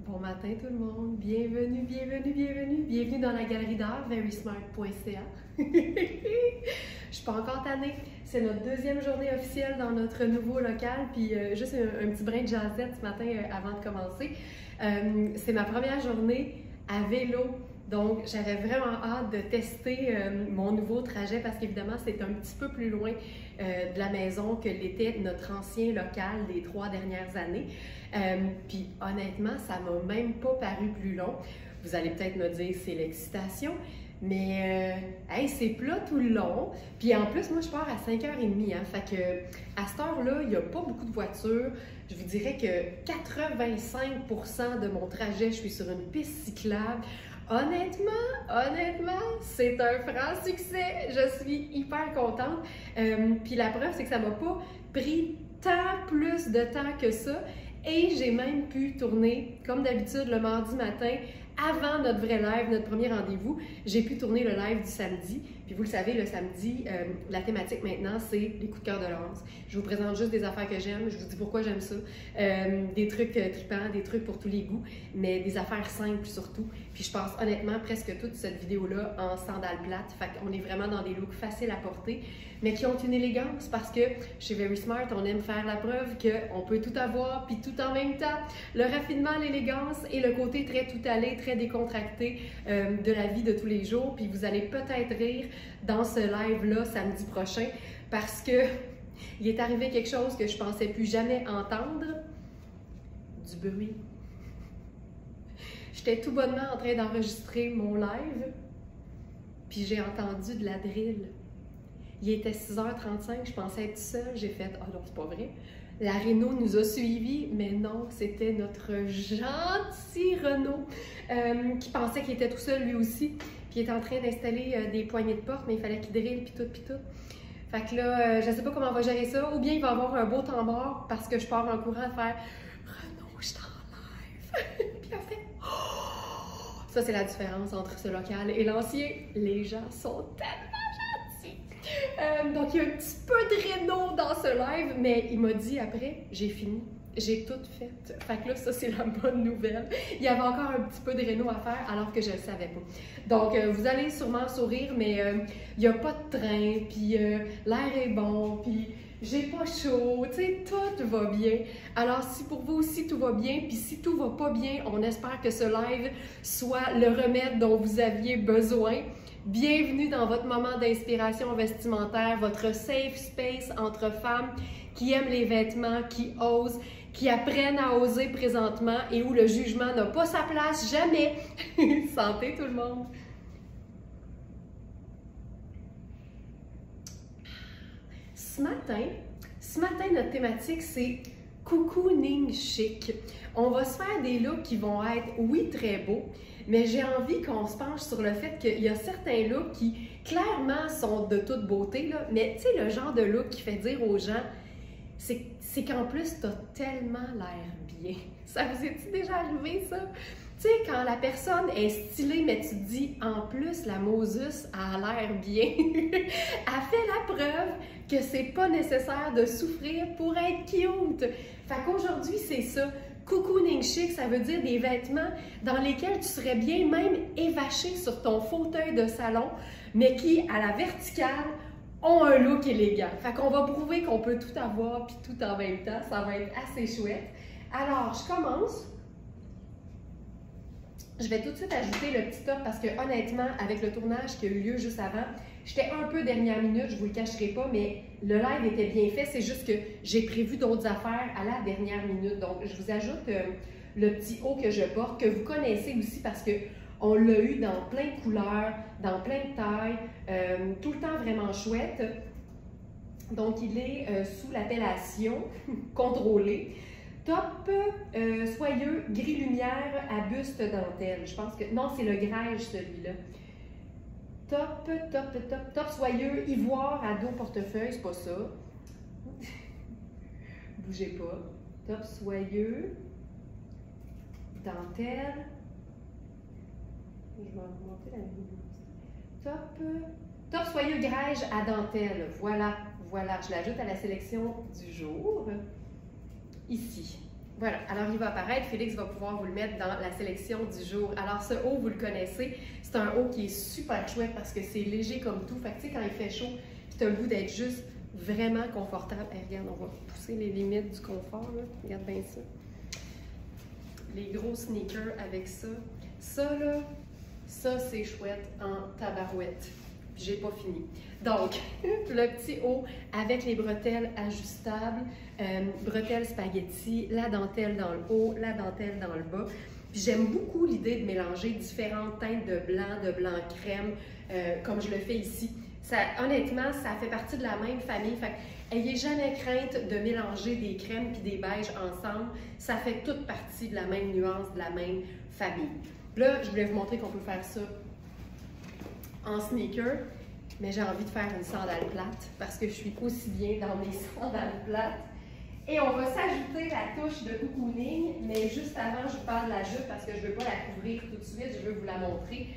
Bon matin tout le monde, bienvenue dans la galerie d'art verysmart.ca. Je suis pas encore tannée, c'est notre deuxième journée officielle dans notre nouveau local, puis juste un petit brin de jazzette ce matin avant de commencer. C'est ma première journée à vélo, donc j'avais vraiment hâte de tester mon nouveau trajet parce qu'évidemment c'est un petit peu plus loin de la maison que l'était notre ancien local des 3 dernières années. Puis honnêtement, ça m'a même pas paru plus long. Vous allez peut-être me dire c'est l'excitation, mais hey, c'est plat tout le long. Puis en plus, moi je pars à 5h30, hein, fait que à cette heure-là, il n'y a pas beaucoup de voitures. Je vous dirais que 85% de mon trajet, je suis sur une piste cyclable. Honnêtement, c'est un franc succès. Je suis hyper contente. Puis la preuve, c'est que ça m'a pas pris tant plus de temps que ça. Et j'ai même pu tourner, comme d'habitude, le mardi matin, avant notre vrai live, notre premier rendez-vous. J'ai pu tourner le live du samedi. Puis vous le savez, le samedi, la thématique maintenant, c'est les coups de cœur de Laurence. Je vous présente juste des affaires que j'aime, je vous dis pourquoi j'aime ça. Des trucs tripants, des trucs pour tous les goûts, mais des affaires simples surtout. Puis je passe honnêtement presque toute cette vidéo-là en sandales plates. Fait qu'on est vraiment dans des looks faciles à porter, mais qui ont une élégance parce que chez Verysmart, on aime faire la preuve qu'on peut tout avoir puis tout en même temps. Le raffinement, l'élégance et le côté très tout allé, très décontracté de la vie de tous les jours. Puis vous allez peut-être rire dans ce live-là samedi prochain parce que il est arrivé quelque chose que je pensais plus jamais entendre, du bruit. J'étais tout bonnement en train d'enregistrer mon live, puis j'ai entendu de la drill. Il était 6h35, je pensais être seule, j'ai fait « Ah non, c'est pas vrai ». La Renault nous a suivis, mais non, c'était notre gentil Renault qui pensait qu'il était tout seul lui aussi, puis il est en train d'installer des poignées de porte, mais il fallait qu'il drille, puis tout, puis tout. Fait que là, je sais pas comment on va gérer ça, ou bien il va avoir un beau temps mort parce que je pars en courant à faire « Renaud, je suis en live! » Puis en fait, oh! Ça c'est la différence entre ce local et l'ancien. Les gens sont tellement gentils! Donc il y a un petit peu de Renaud dans ce live, mais il m'a dit après, j'ai fini. J'ai tout fait. Fait que là, ça, c'est la bonne nouvelle. Il y avait encore un petit peu de réno à faire alors que je ne le savais pas. Donc, vous allez sûrement sourire, mais il n'y a pas de train, puis l'air est bon, puis j'ai pas chaud, tu sais, tout va bien. Alors, si pour vous aussi tout va bien, puis si tout va pas bien, on espère que ce live soit le remède dont vous aviez besoin. Bienvenue dans votre moment d'inspiration vestimentaire, votre safe space entre femmes qui aiment les vêtements, qui osent, qui apprennent à oser présentement et où le jugement n'a pas sa place jamais. Santé tout le monde! Ce matin, notre thématique, c'est cocooning chic. On va se faire des looks qui vont être, oui, très beaux, mais j'ai envie qu'on se penche sur le fait qu'il y a certains looks qui, clairement, sont de toute beauté, là, mais tu sais, le genre de look qui fait dire aux gens, c'est qu'en plus, tu as tellement l'air bien. Ça vous est-il déjà arrivé, ça? Tu sais, quand la personne est stylée, mais tu te dis, en plus, la Moses a l'air bien, a fait la preuve que c'est pas nécessaire de souffrir pour être cute. Fait qu'aujourd'hui, c'est ça. Cocooning chic, ça veut dire des vêtements dans lesquels tu serais bien même évaché sur ton fauteuil de salon, mais qui, à la verticale, ont un look élégant. Fait qu'on va prouver qu'on peut tout avoir puis tout en même temps. Ça va être assez chouette. Alors, je commence. Je vais tout de suite ajouter le petit top parce que honnêtement, avec le tournage qui a eu lieu juste avant, j'étais un peu dernière minute, je vous le cacherai pas, mais le live était bien fait. C'est juste que j'ai prévu d'autres affaires à la dernière minute. Donc, je vous ajoute le petit haut que je porte, que vous connaissez aussi parce que on l'a eu dans plein de couleurs, dans plein de tailles, tout le temps vraiment chouette. Donc, il est sous l'appellation contrôlé. Top soyeux gris lumière à buste dentelle. Je pense que... Non, c'est le grège, celui-là. Top soyeux ivoire à dos portefeuille, c'est pas ça. Bougez pas. Top soyeux dentelle. Je vais remonter la vidéo. Top soyeux grège à dentelle. Voilà. Je l'ajoute à la sélection du jour. Ici. Voilà, alors il va apparaître, Félix va pouvoir vous le mettre dans la sélection du jour. Alors ce haut, vous le connaissez, c'est un haut qui est super chouette parce que c'est léger comme tout. Fait que tu sais, quand il fait chaud, tu as le goût d'être juste vraiment confortable. Hey, regarde, on va pousser les limites du confort, là. Regarde bien ça. Les gros sneakers avec ça. Ça, là, ça c'est chouette en tabarouette. Puis j'ai pas fini. Donc, le petit haut avec les bretelles ajustables, bretelles spaghetti, la dentelle dans le haut, la dentelle dans le bas. Puis j'aime beaucoup l'idée de mélanger différentes teintes de blanc crème, comme je le fais ici. Ça, honnêtement, ça fait partie de la même famille. Fait ayez jamais crainte de mélanger des crèmes puis des beiges ensemble. Ça fait toute partie de la même nuance, de la même famille. Là, je voulais vous montrer qu'on peut faire ça en sneaker, mais j'ai envie de faire une sandale plate parce que je suis aussi bien dans mes sandales plates. Et on va s'ajouter la touche de cocooning, mais juste avant, je vous parle de la jupe parce que je ne veux pas la couvrir tout de suite, je veux vous la montrer.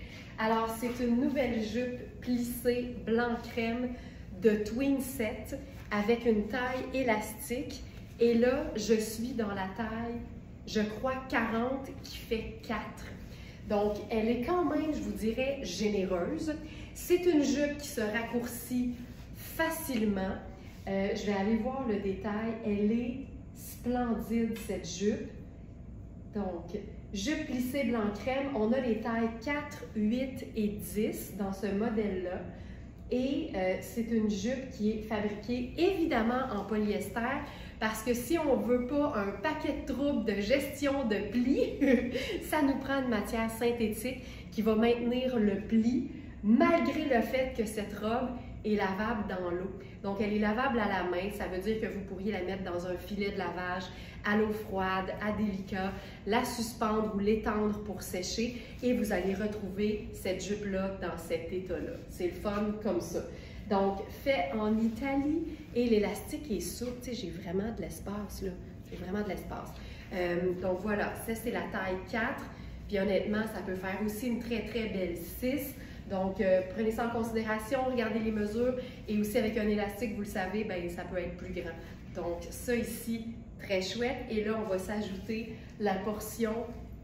Alors, c'est une nouvelle jupe plissée blanc crème de twin set avec une taille élastique. Et là, je suis dans la taille, je crois, 40 qui fait 4. Donc, elle est quand même, je vous dirais, généreuse. C'est une jupe qui se raccourcit facilement. Je vais aller voir le détail. Elle est splendide, cette jupe. Donc, jupe plissée blanc crème. On a les tailles 4, 8 et 10 dans ce modèle-là. Et c'est une jupe qui est fabriquée évidemment en polyester parce que si on ne veut pas un paquet de troubles de gestion de plis, ça nous prend une matière synthétique qui va maintenir le pli malgré le fait que cette robe est lavable dans l'eau. Donc, elle est lavable à la main, ça veut dire que vous pourriez la mettre dans un filet de lavage, à l'eau froide, à délicat, la suspendre ou l'étendre pour sécher et vous allez retrouver cette jupe-là dans cet état-là. C'est le fun comme ça. Donc, fait en Italie et l'élastique est souple. Tu sais, j'ai vraiment de l'espace, là. J'ai vraiment de l'espace. Donc, voilà, ça, c'est la taille 4. Puis, honnêtement, ça peut faire aussi une très, très belle 6. Donc, prenez ça en considération, regardez les mesures. Et aussi, avec un élastique, vous le savez, bien, ça peut être plus grand. Donc, ça ici, très chouette. Et là, on va s'ajouter la portion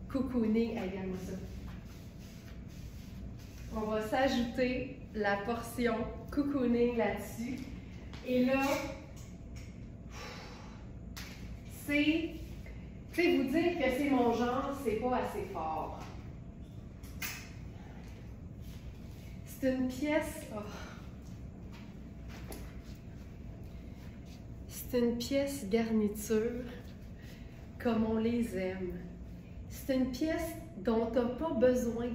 cocooning. Regarde-moi ça. On va s'ajouter la portion cocooning là-dessus. Et là, c'est, tu sais, vous dire que c'est mon genre, c'est pas assez fort. C'est une pièce... Oh. C'est une pièce garniture comme on les aime. C'est une pièce dont tu n'as pas besoin.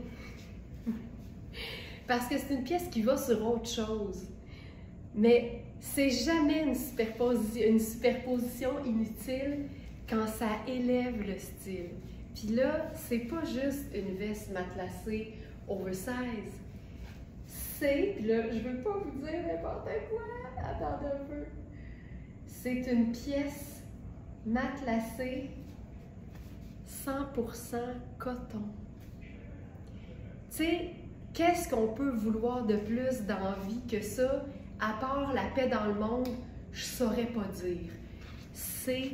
Parce que c'est une pièce qui va sur autre chose. Mais c'est jamais une superposition inutile quand ça élève le style. Puis là, c'est pas juste une veste matelassée oversize. C'est, puis là, je veux pas vous dire n'importe quoi, attendez un peu. C'est une pièce matelassée 100% coton. Tu sais, qu'est-ce qu'on peut vouloir de plus dans la vie que ça, à part la paix dans le monde, je saurais pas dire. C'est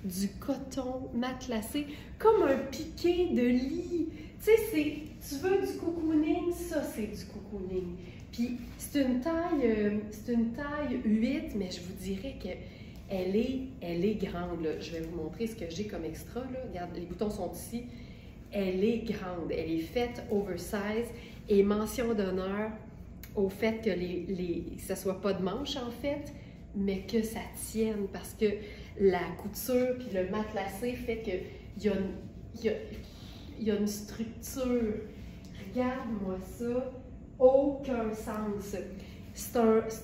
du coton matelassé, comme un piqué de lit. Tu sais, tu veux du cocooning, ça c'est du cocooning. Puis c'est une taille 8, mais je vous dirais que elle est grande. Là. Je vais vous montrer ce que j'ai comme extra. Là. Regarde, les boutons sont ici. Elle est grande, elle est faite oversize et mention d'honneur au fait que ça soit pas de manche en fait, mais que ça tienne parce que la couture puis le matelassé fait qu'il y a une structure. Regarde-moi ça, aucun sens. C'est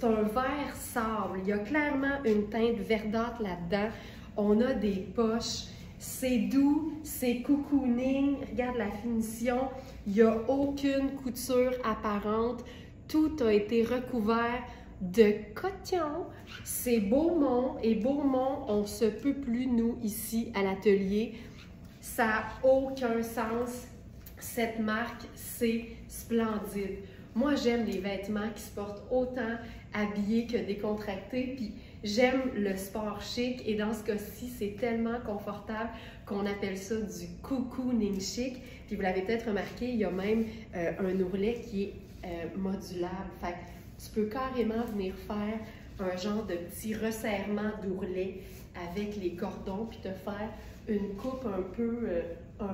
un vert sable, il y a clairement une teinte verdâtre là-dedans. On a des poches. C'est doux, c'est cocooning, regarde la finition, il n'y a aucune couture apparente, tout a été recouvert de coton. C'est Beaumont et Beaumont, on se peut plus nous ici à l'atelier. Ça n'a aucun sens, cette marque, c'est splendide. Moi j'aime les vêtements qui se portent autant habillés que décontractés, puis J'aime le sport chic et dans ce cas-ci, c'est tellement confortable qu'on appelle ça du cocooning chic. Puis vous l'avez peut-être remarqué, il y a même un ourlet qui est modulable. Fait que tu peux carrément venir faire un genre de petit resserrement d'ourlet avec les cordons puis te faire une coupe un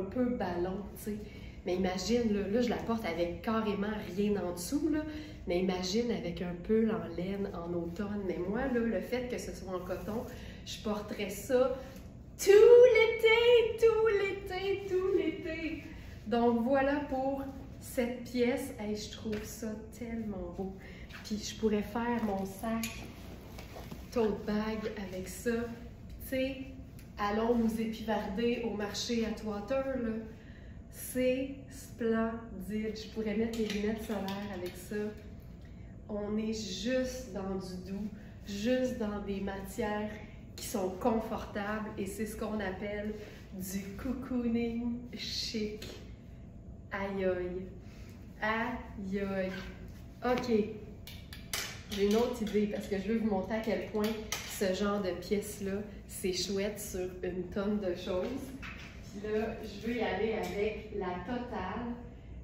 peu ballon, tu sais. Mais imagine, là, je la porte avec carrément rien en dessous, là, mais imagine avec un pull en laine en automne. Mais moi, là, le fait que ce soit en coton, je porterais ça tout l'été, tout l'été, tout l'été. Donc voilà pour cette pièce. Hey, je trouve ça tellement beau. Puis je pourrais faire mon sac tote bag avec ça. Tu sais, allons nous épivarder au marché Atwater, là. C'est splendide. Je pourrais mettre les lunettes solaires avec ça. On est juste dans du doux, juste dans des matières qui sont confortables et c'est ce qu'on appelle du cocooning chic. Aïe aïe. Aïe aïe. OK. J'ai une autre idée parce que je veux vous montrer à quel point ce genre de pièce-là, c'est chouette sur une tonne de choses. Puis là, je veux y aller avec la totale.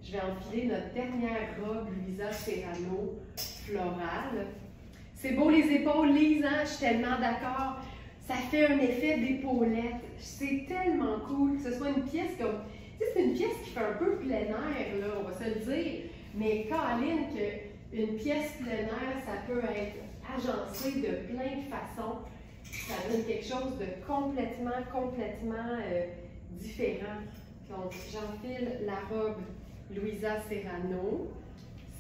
Je vais enfiler notre dernière robe Louisa Serrano florale. C'est beau les épaules lises, hein? Je suis tellement d'accord. Ça fait un effet d'épaulette. C'est tellement cool que ce soit une pièce comme... Tu sais, c'est une pièce qui fait un peu plein air, là, on va se le dire. Mais Caroline, qu'une pièce plein air, ça peut être agencé de plein de façons. Ça donne quelque chose de complètement différent. Donc, j'enfile la robe Louisa Serrano.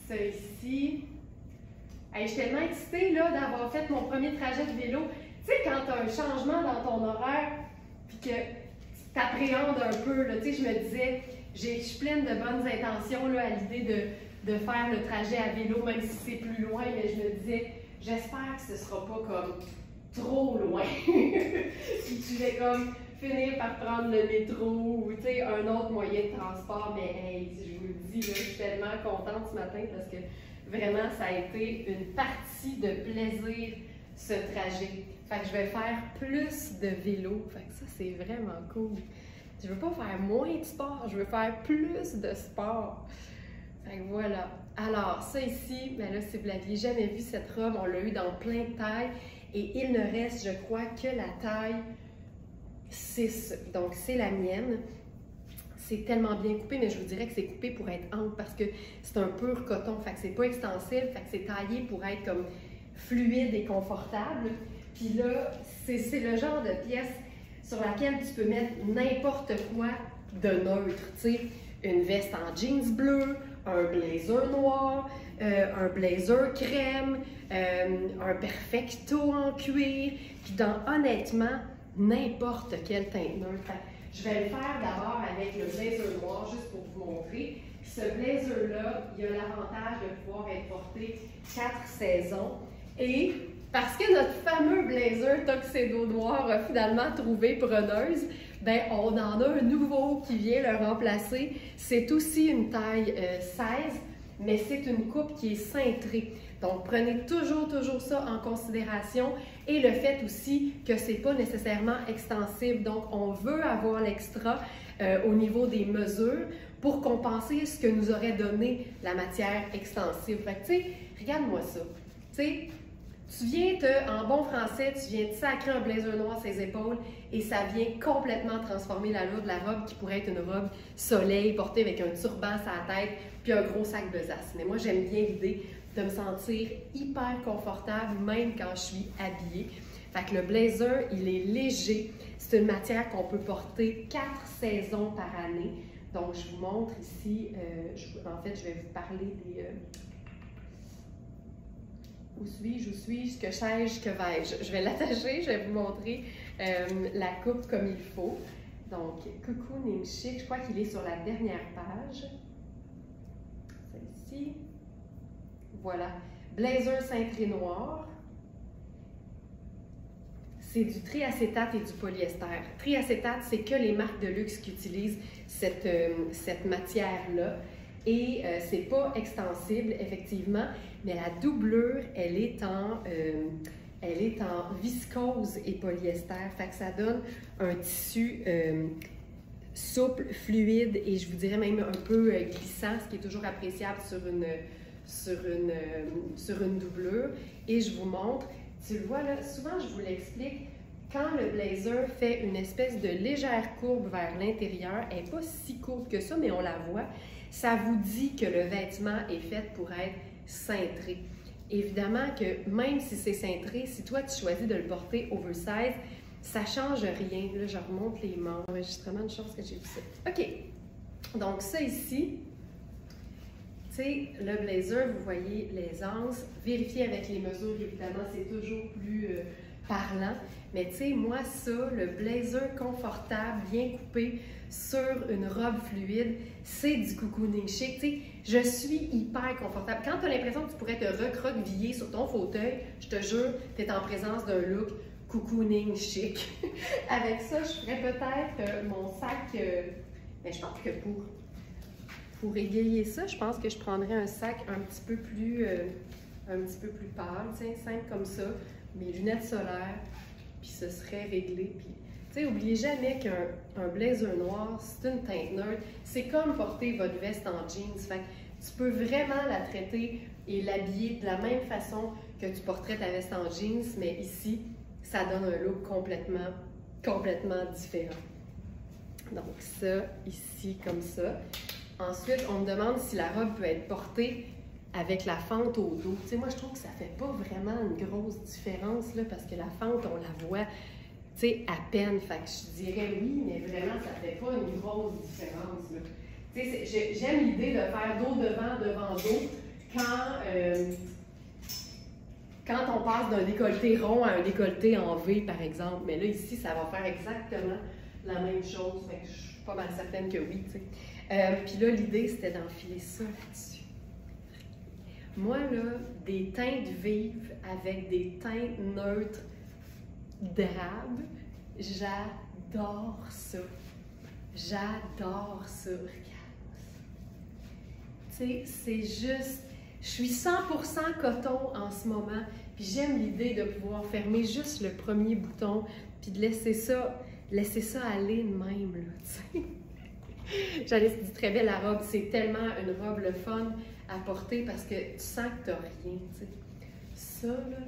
Ça ici. Hey, je suis tellement excitée d'avoir fait mon premier trajet de vélo. Tu sais, quand tu as un changement dans ton horaire, puis que tu t'appréhendes un peu, là, tu sais, je me disais, je suis pleine de bonnes intentions là, à l'idée de faire le trajet à vélo, même si c'est plus loin, mais je me disais, j'espère que ce ne sera pas comme trop loin. Puis tu vais comme finir par prendre le métro ou un autre moyen de transport. Mais hey, je vous le dis, là, je suis tellement contente ce matin parce que vraiment, ça a été une partie de plaisir, ce trajet. Fait que je vais faire plus de vélo. Fait que ça, c'est vraiment cool. Je veux pas faire moins de sport, je veux faire plus de sport. Fait que voilà. Alors, ça ici, ben là, si vous l'aviez jamais vu, cette robe, on l'a eu dans plein de tailles. Et il ne reste, je crois, que la taille 6. Donc, c'est la mienne. C'est tellement bien coupé, mais je vous dirais que c'est coupé pour être ample parce que c'est un pur coton. Fait que c'est pas extensible, fait que c'est taillé pour être comme fluide et confortable. Puis là, c'est le genre de pièce sur laquelle tu peux mettre n'importe quoi de neutre. Tu sais, une veste en jeans bleu, un blazer noir, un blazer crème, un perfecto en cuir, puis honnêtement, n'importe quelle teinte neutre. Je vais le faire d'abord avec le blazer noir, juste pour vous montrer. Puis ce blazer-là, il a l'avantage de pouvoir être porté 4 saisons. Et parce que notre fameux blazer tuxedo noir a finalement trouvé preneuse, ben on en a un nouveau qui vient le remplacer. C'est aussi une taille 16, mais c'est une coupe qui est cintrée. Donc, prenez toujours ça en considération et le fait aussi que c'est pas nécessairement extensible. Donc, on veut avoir l'extra au niveau des mesures pour compenser ce que nous aurait donné la matière extensive. Fait que, tu sais, regarde-moi ça. Tu sais, tu viens en bon français, tu viens de sacrer un blazer noir sur ses épaules et ça vient complètement transformer l'allure de la robe qui pourrait être une robe soleil portée avec un turban sur la tête puis un gros sac besace. Mais moi, j'aime bien l'idée de me sentir hyper confortable même quand je suis habillée. Fait que le blazer, il est léger. C'est une matière qu'on peut porter 4 saisons par année. Donc, je vous montre ici, en fait, je vais vous parler des... Où suis-je, que sais-je, que vais-je? Je vais l'attacher, je vais vous montrer la coupe comme il faut. Donc, cocooning chic, je crois qu'il est sur la dernière page. Celle-ci. Voilà. Blazer cintré noir. C'est du triacétate et du polyester. Triacétate, c'est que les marques de luxe qui utilisent cette matière-là. Et c'est pas extensible, effectivement, mais la doublure, elle est en Elle est en viscose et polyester, fait que ça donne un tissu souple, fluide et je vous dirais même un peu glissant, ce qui est toujours appréciable sur une doublure. Et je vous montre, tu le vois là, souvent je vous l'explique, quand le blazer fait une espèce de légère courbe vers l'intérieur, elle n'est pas si courbe que ça, mais on la voit, ça vous dit que le vêtement est fait pour être cintré. Évidemment que même si c'est cintré, si toi tu choisis de le porter oversize, ça ne change rien. Là, je remonte les manches. Enregistrement, une chance que j'ai vu ça. OK. Donc, ça ici, tu sais, le blazer, vous voyez les anses. Vérifiez avec les mesures, évidemment, c'est toujours plus parlant. Mais tu sais, moi, ça, le blazer confortable, bien coupé sur une robe fluide, c'est du cocooning chic. Tu sais, je suis hyper confortable. Quand tu as l'impression que tu pourrais te recroqueviller sur ton fauteuil, je te jure, tu es en présence d'un look cocooning chic. Avec ça, je ferais peut-être mon sac, mais je pense que pour égayer ça, je pense que je prendrais un sac un petit peu plus pâle, tiens, simple comme ça, mes lunettes solaires, puis ce serait réglé. Puis, tu sais, oubliez jamais qu'un blazer noir, c'est une teinte neutre. C'est comme porter votre veste en jeans. Fait que tu peux vraiment la traiter et l'habiller de la même façon que tu porterais ta veste en jeans, mais ici, ça donne un look complètement différent. Donc ça, ici, comme ça. Ensuite, on me demande si la robe peut être portée avec la fente au dos. Tu sais, moi, je trouve que ça fait pas vraiment une grosse différence, là, parce que la fente, on la voit, tu sais, à peine. Fait que je dirais oui, mais vraiment, ça fait pas une grosse différence, là. Tu sais, j'aime l'idée de faire dos devant dos, quand on passe d'un décolleté rond à un décolleté en V, par exemple. Mais là, ici, ça va faire exactement la même chose. Fait que je suis pas mal certaine que oui, tu sais. Puis là, l'idée, c'était d'enfiler ça là-dessus. Moi, là, des teintes vives avec des teintes neutres drabes, j'adore ça. J'adore ça. Regarde ça. Tu sais, c'est juste... Je suis 100% coton en ce moment, puis j'aime l'idée de pouvoir fermer juste le premier bouton, puis de laisser ça aller de même, là, tu sais. J'allais dit très belle la robe, c'est tellement une robe le fun à porter parce que tu sens que tu n'as rien, tu sais. Ça, là,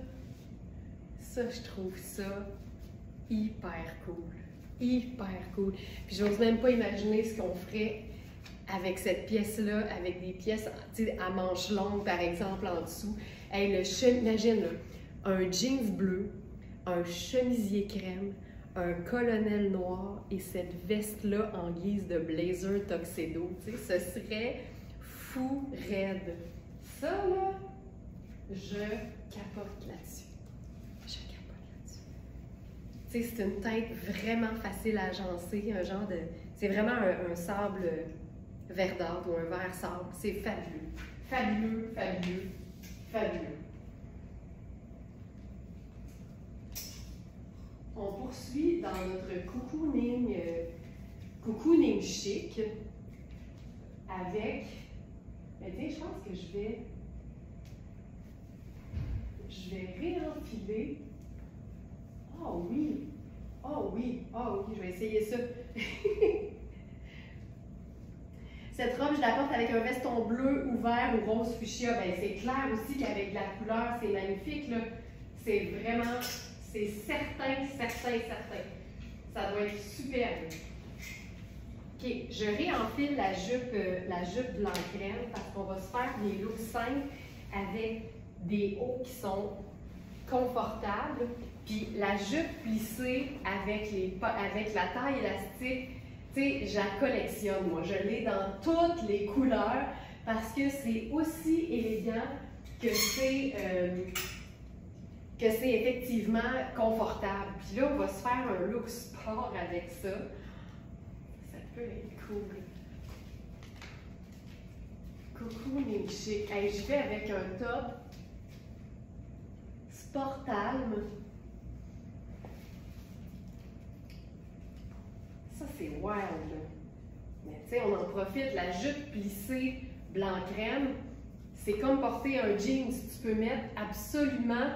ça, je trouve ça hyper cool. Hyper cool. Puis j'ose même pas imaginer ce qu'on ferait avec cette pièce-là, avec des pièces à manches longues, par exemple, en dessous. Hey, imagine, là, un jeans bleu, un chemisier crème, un colonel noir et cette veste-là en guise de blazer tuxedo. Tu sais, ce serait fou raide. Ça, là, je capote là-dessus. Je capote là-dessus. Tu sais, c'est une teinte vraiment facile à agencer, un genre de... C'est vraiment un sable verdâtre ou un vert sable. C'est fabuleux. Fabuleux, fabuleux, fabuleux. On poursuit dans notre cocooning chic avec... Mais tiens, je pense que je vais réenfiler. Oh oui! Oh oui! Oh oui! Je vais essayer ça. Cette robe, je la porte avec un veston bleu ouvert ou rose fuchsia. Ben, c'est clair aussi qu'avec de la couleur, c'est magnifique, là. C'est vraiment, c'est certain. Ça doit être super. OK, je réenfile la jupe blanc crème parce qu'on va se faire des looks simples avec des hauts qui sont confortables. Puis la jupe plissée avec la taille élastique, tu sais, je la collectionne, moi. Je l'ai dans toutes les couleurs parce que c'est aussi élégant que c'est effectivement confortable. Puis là, on va se faire un look sport avec ça. Ça peut être cool. Cocooning chic. Hey, je vais avec un top Sportalm. Ça, c'est wild. Mais tu sais, on en profite. La jupe plissée blanc crème, c'est comme porter un jeans. Tu peux mettre absolument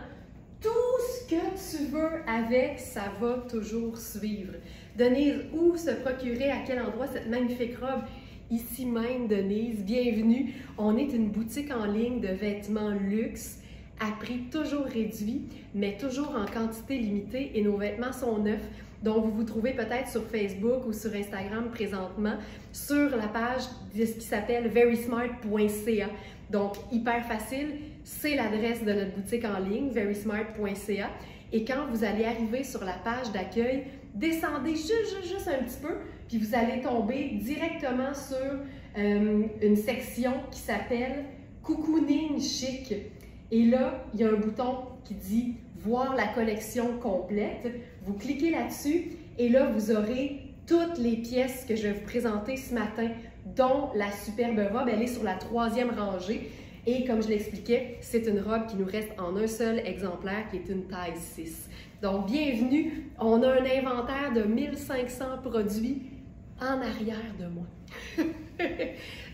tout ce que tu veux avec, ça va toujours suivre. Denise, où se procurer, à quel endroit cette magnifique robe? Ici même, Denise, bienvenue. On est une boutique en ligne de vêtements luxe à prix toujours réduit, mais toujours en quantité limitée et nos vêtements sont neufs. Donc, vous vous trouvez peut-être sur Facebook ou sur Instagram présentement sur la page de ce qui s'appelle verysmart.ca. Donc, hyper facile, c'est l'adresse de notre boutique en ligne, verysmart.ca. Et quand vous allez arriver sur la page d'accueil, descendez juste un petit peu, puis vous allez tomber directement sur une section qui s'appelle Cocooning Chic. Et là, il y a un bouton qui dit « Voir la collection complète ». Vous cliquez là-dessus et là, vous aurez toutes les pièces que je vais vous présenter ce matin, dont la superbe robe. Elle est sur la 3e rangée. Et comme je l'expliquais, c'est une robe qui nous reste en un seul exemplaire, qui est une taille 6. Donc, bienvenue. On a un inventaire de 1500 produits en arrière de moi.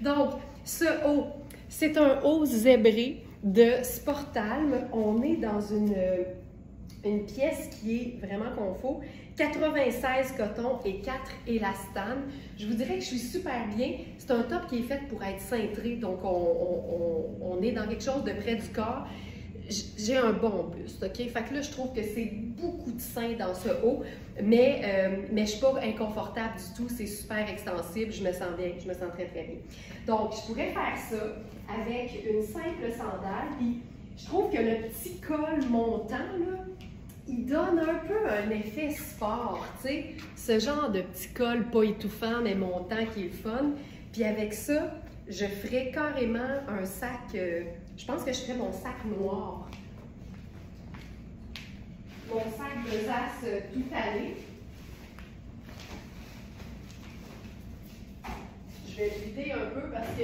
Donc, ce haut, c'est un haut zébré de Sportalm. On est dans une pièce qui est vraiment confort. 96 coton et 4 élastane. Je vous dirais que je suis super bien. C'est un top qui est fait pour être cintré, donc on est dans quelque chose de près du corps. J'ai un bon buste, OK? Fait que là, je trouve que c'est beaucoup de sein dans ce haut, mais je ne suis pas inconfortable du tout. C'est super extensible. Je me sens bien. Je me sens très, très bien. Donc, je pourrais faire ça avec une simple sandale. Puis, je trouve que le petit col montant, là, il donne un peu un effet sport, tu sais, ce genre de petit col pas étouffant, mais montant qui est le fun. Puis avec ça, je ferais carrément un sac, je pense que je ferais mon sac noir. Mon sac de Zas tout allé. Je vais le vider un peu parce que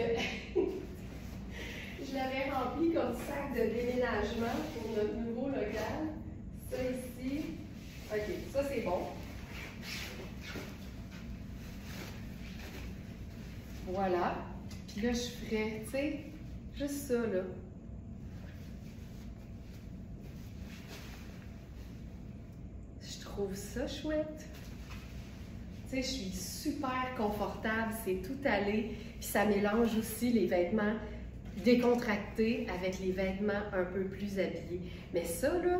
je l'avais rempli comme sac de déménagement pour notre nouveau local. Ça ici, OK, ça c'est bon. Voilà. Puis là, je ferais, tu sais, juste ça, là. Je trouve ça chouette. Tu sais, je suis super confortable, c'est tout allé. Puis ça mélange aussi les vêtements décontractés avec les vêtements un peu plus habillés. Mais ça, là,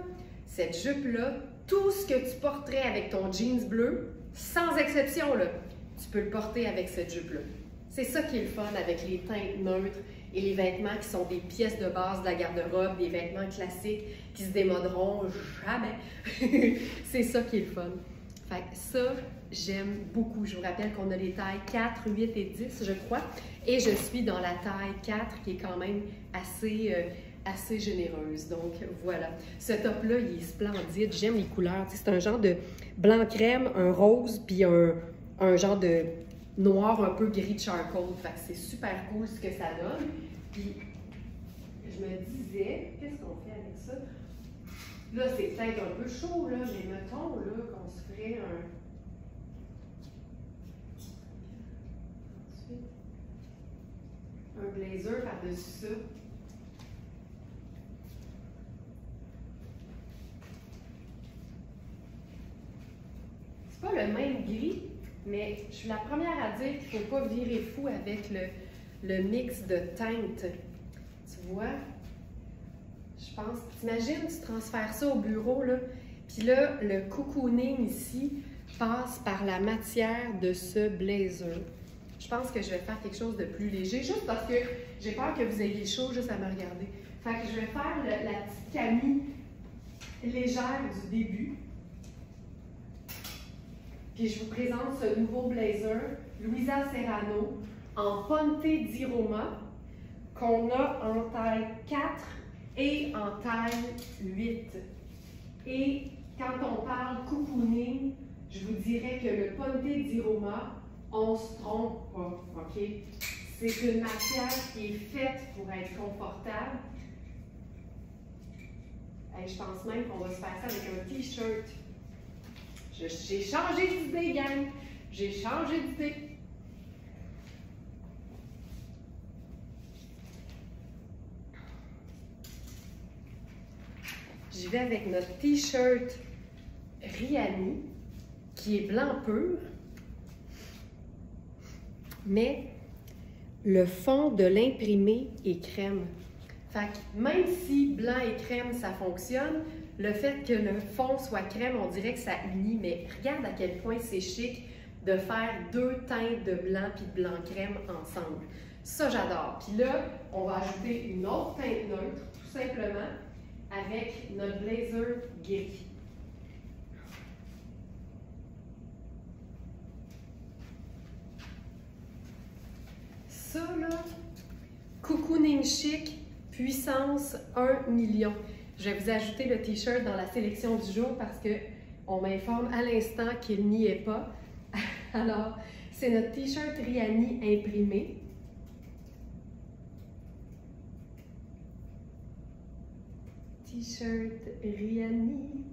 cette jupe-là, tout ce que tu porterais avec ton jeans bleu, sans exception, là, tu peux le porter avec cette jupe-là. C'est ça qui est le fun avec les teintes neutres et les vêtements qui sont des pièces de base de la garde-robe, des vêtements classiques qui se démoderont jamais. C'est ça qui est le fun. Fait que ça, j'aime beaucoup. Je vous rappelle qu'on a les tailles 4, 8 et 10, je crois. Et je suis dans la taille 4 qui est quand même assez généreuse. Donc, voilà. Ce top-là, il est splendide. J'aime les couleurs. C'est un genre de blanc crème, un rose, puis un genre de noir un peu gris de charcoal. Fait que c'est super cool ce que ça donne. Puis, je me disais, qu'est-ce qu'on fait avec ça? Là, c'est peut-être un peu chaud, là, mais mettons là, qu'on se ferait un blazer par-dessus ça. C'est pas le même gris, mais je suis la première à dire qu'il ne faut pas virer fou avec le mix de teintes. Tu vois? Je pense, t'imagines, tu transfères ça au bureau, là, puis là, le cocooning ici passe par la matière de ce blazer. Je pense que je vais faire quelque chose de plus léger, juste parce que j'ai peur que vous ayez chaud juste à me regarder. Fait que je vais faire la petite camie légère du début. Puis je vous présente ce nouveau blazer, Luisa Serrano, en Ponte di Roma, qu'on a en taille 4 et en taille 8. Et quand on parle cocooning, je vous dirais que le Ponte di Roma, on ne se trompe pas, OK? C'est une matière qui est faite pour être confortable. Et je pense même qu'on va se faire ça avec un t-shirt. J'ai changé d'idée, gang! J'ai changé d'idée. J'y vais avec notre t-shirt Riani, qui est blanc pur, mais le fond de l'imprimé est crème. Fait que même si blanc et crème, ça fonctionne, le fait que le fond soit crème, on dirait que ça unit, mais regarde à quel point c'est chic de faire deux teintes de blanc puis de blanc crème ensemble. Ça, j'adore. Puis là, on va ajouter une autre teinte neutre, tout simplement, avec notre blazer gris. Ça, là, cocooning chic, puissance 1 million. Je vais vous ajouter le t-shirt dans la sélection du jour parce qu'on m'informe à l'instant qu'il n'y est pas. Alors, c'est notre t-shirt Riani imprimé. T-shirt Riani.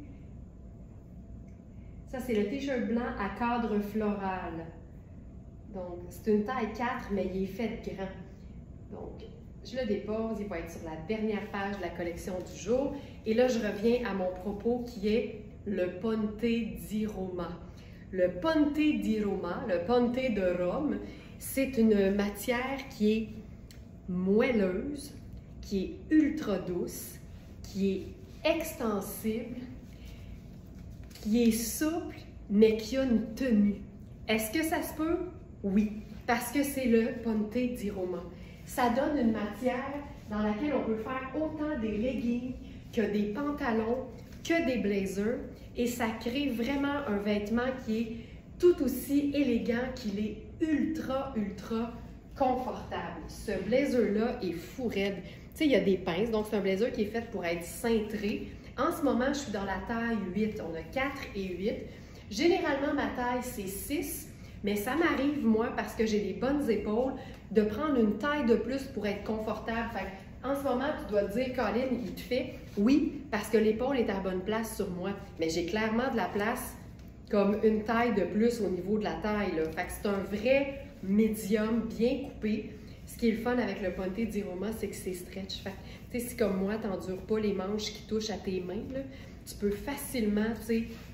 Ça, c'est le t-shirt blanc à cadre floral. Donc, c'est une taille 4, mais il est fait grand. Donc, je le dépose, il va être sur la dernière page de la collection du jour. Et là, je reviens à mon propos qui est le Ponte di Roma. Le Ponte di Roma, le Ponte de Rome, c'est une matière qui est moelleuse, qui est ultra douce, qui est extensible, qui est souple, mais qui a une tenue. Est-ce que ça se peut? Oui, parce que c'est le Ponte di Roma. Ça donne une matière dans laquelle on peut faire autant des leggings que des pantalons, que des blazers, et ça crée vraiment un vêtement qui est tout aussi élégant qu'il est ultra confortable. Ce blazer-là est fou raide. Tu sais, il y a des pinces, donc c'est un blazer qui est fait pour être cintré. En ce moment, je suis dans la taille 8. On a 4 et 8. Généralement, ma taille, c'est 6, mais ça m'arrive, moi, parce que j'ai des bonnes épaules, de prendre une taille de plus pour être confortable. Fait en ce moment, tu dois te dire, Colin, il te fait? Oui, parce que l'épaule est à la bonne place sur moi, mais j'ai clairement de la place comme une taille de plus au niveau de la taille, là. Fait que c'est un vrai médium bien coupé. Ce qui est le fun avec le Ponte di Roma, c'est que c'est stretch. Fait que, si comme moi, tu n'endures pas les manches qui touchent à tes mains, là, tu peux facilement,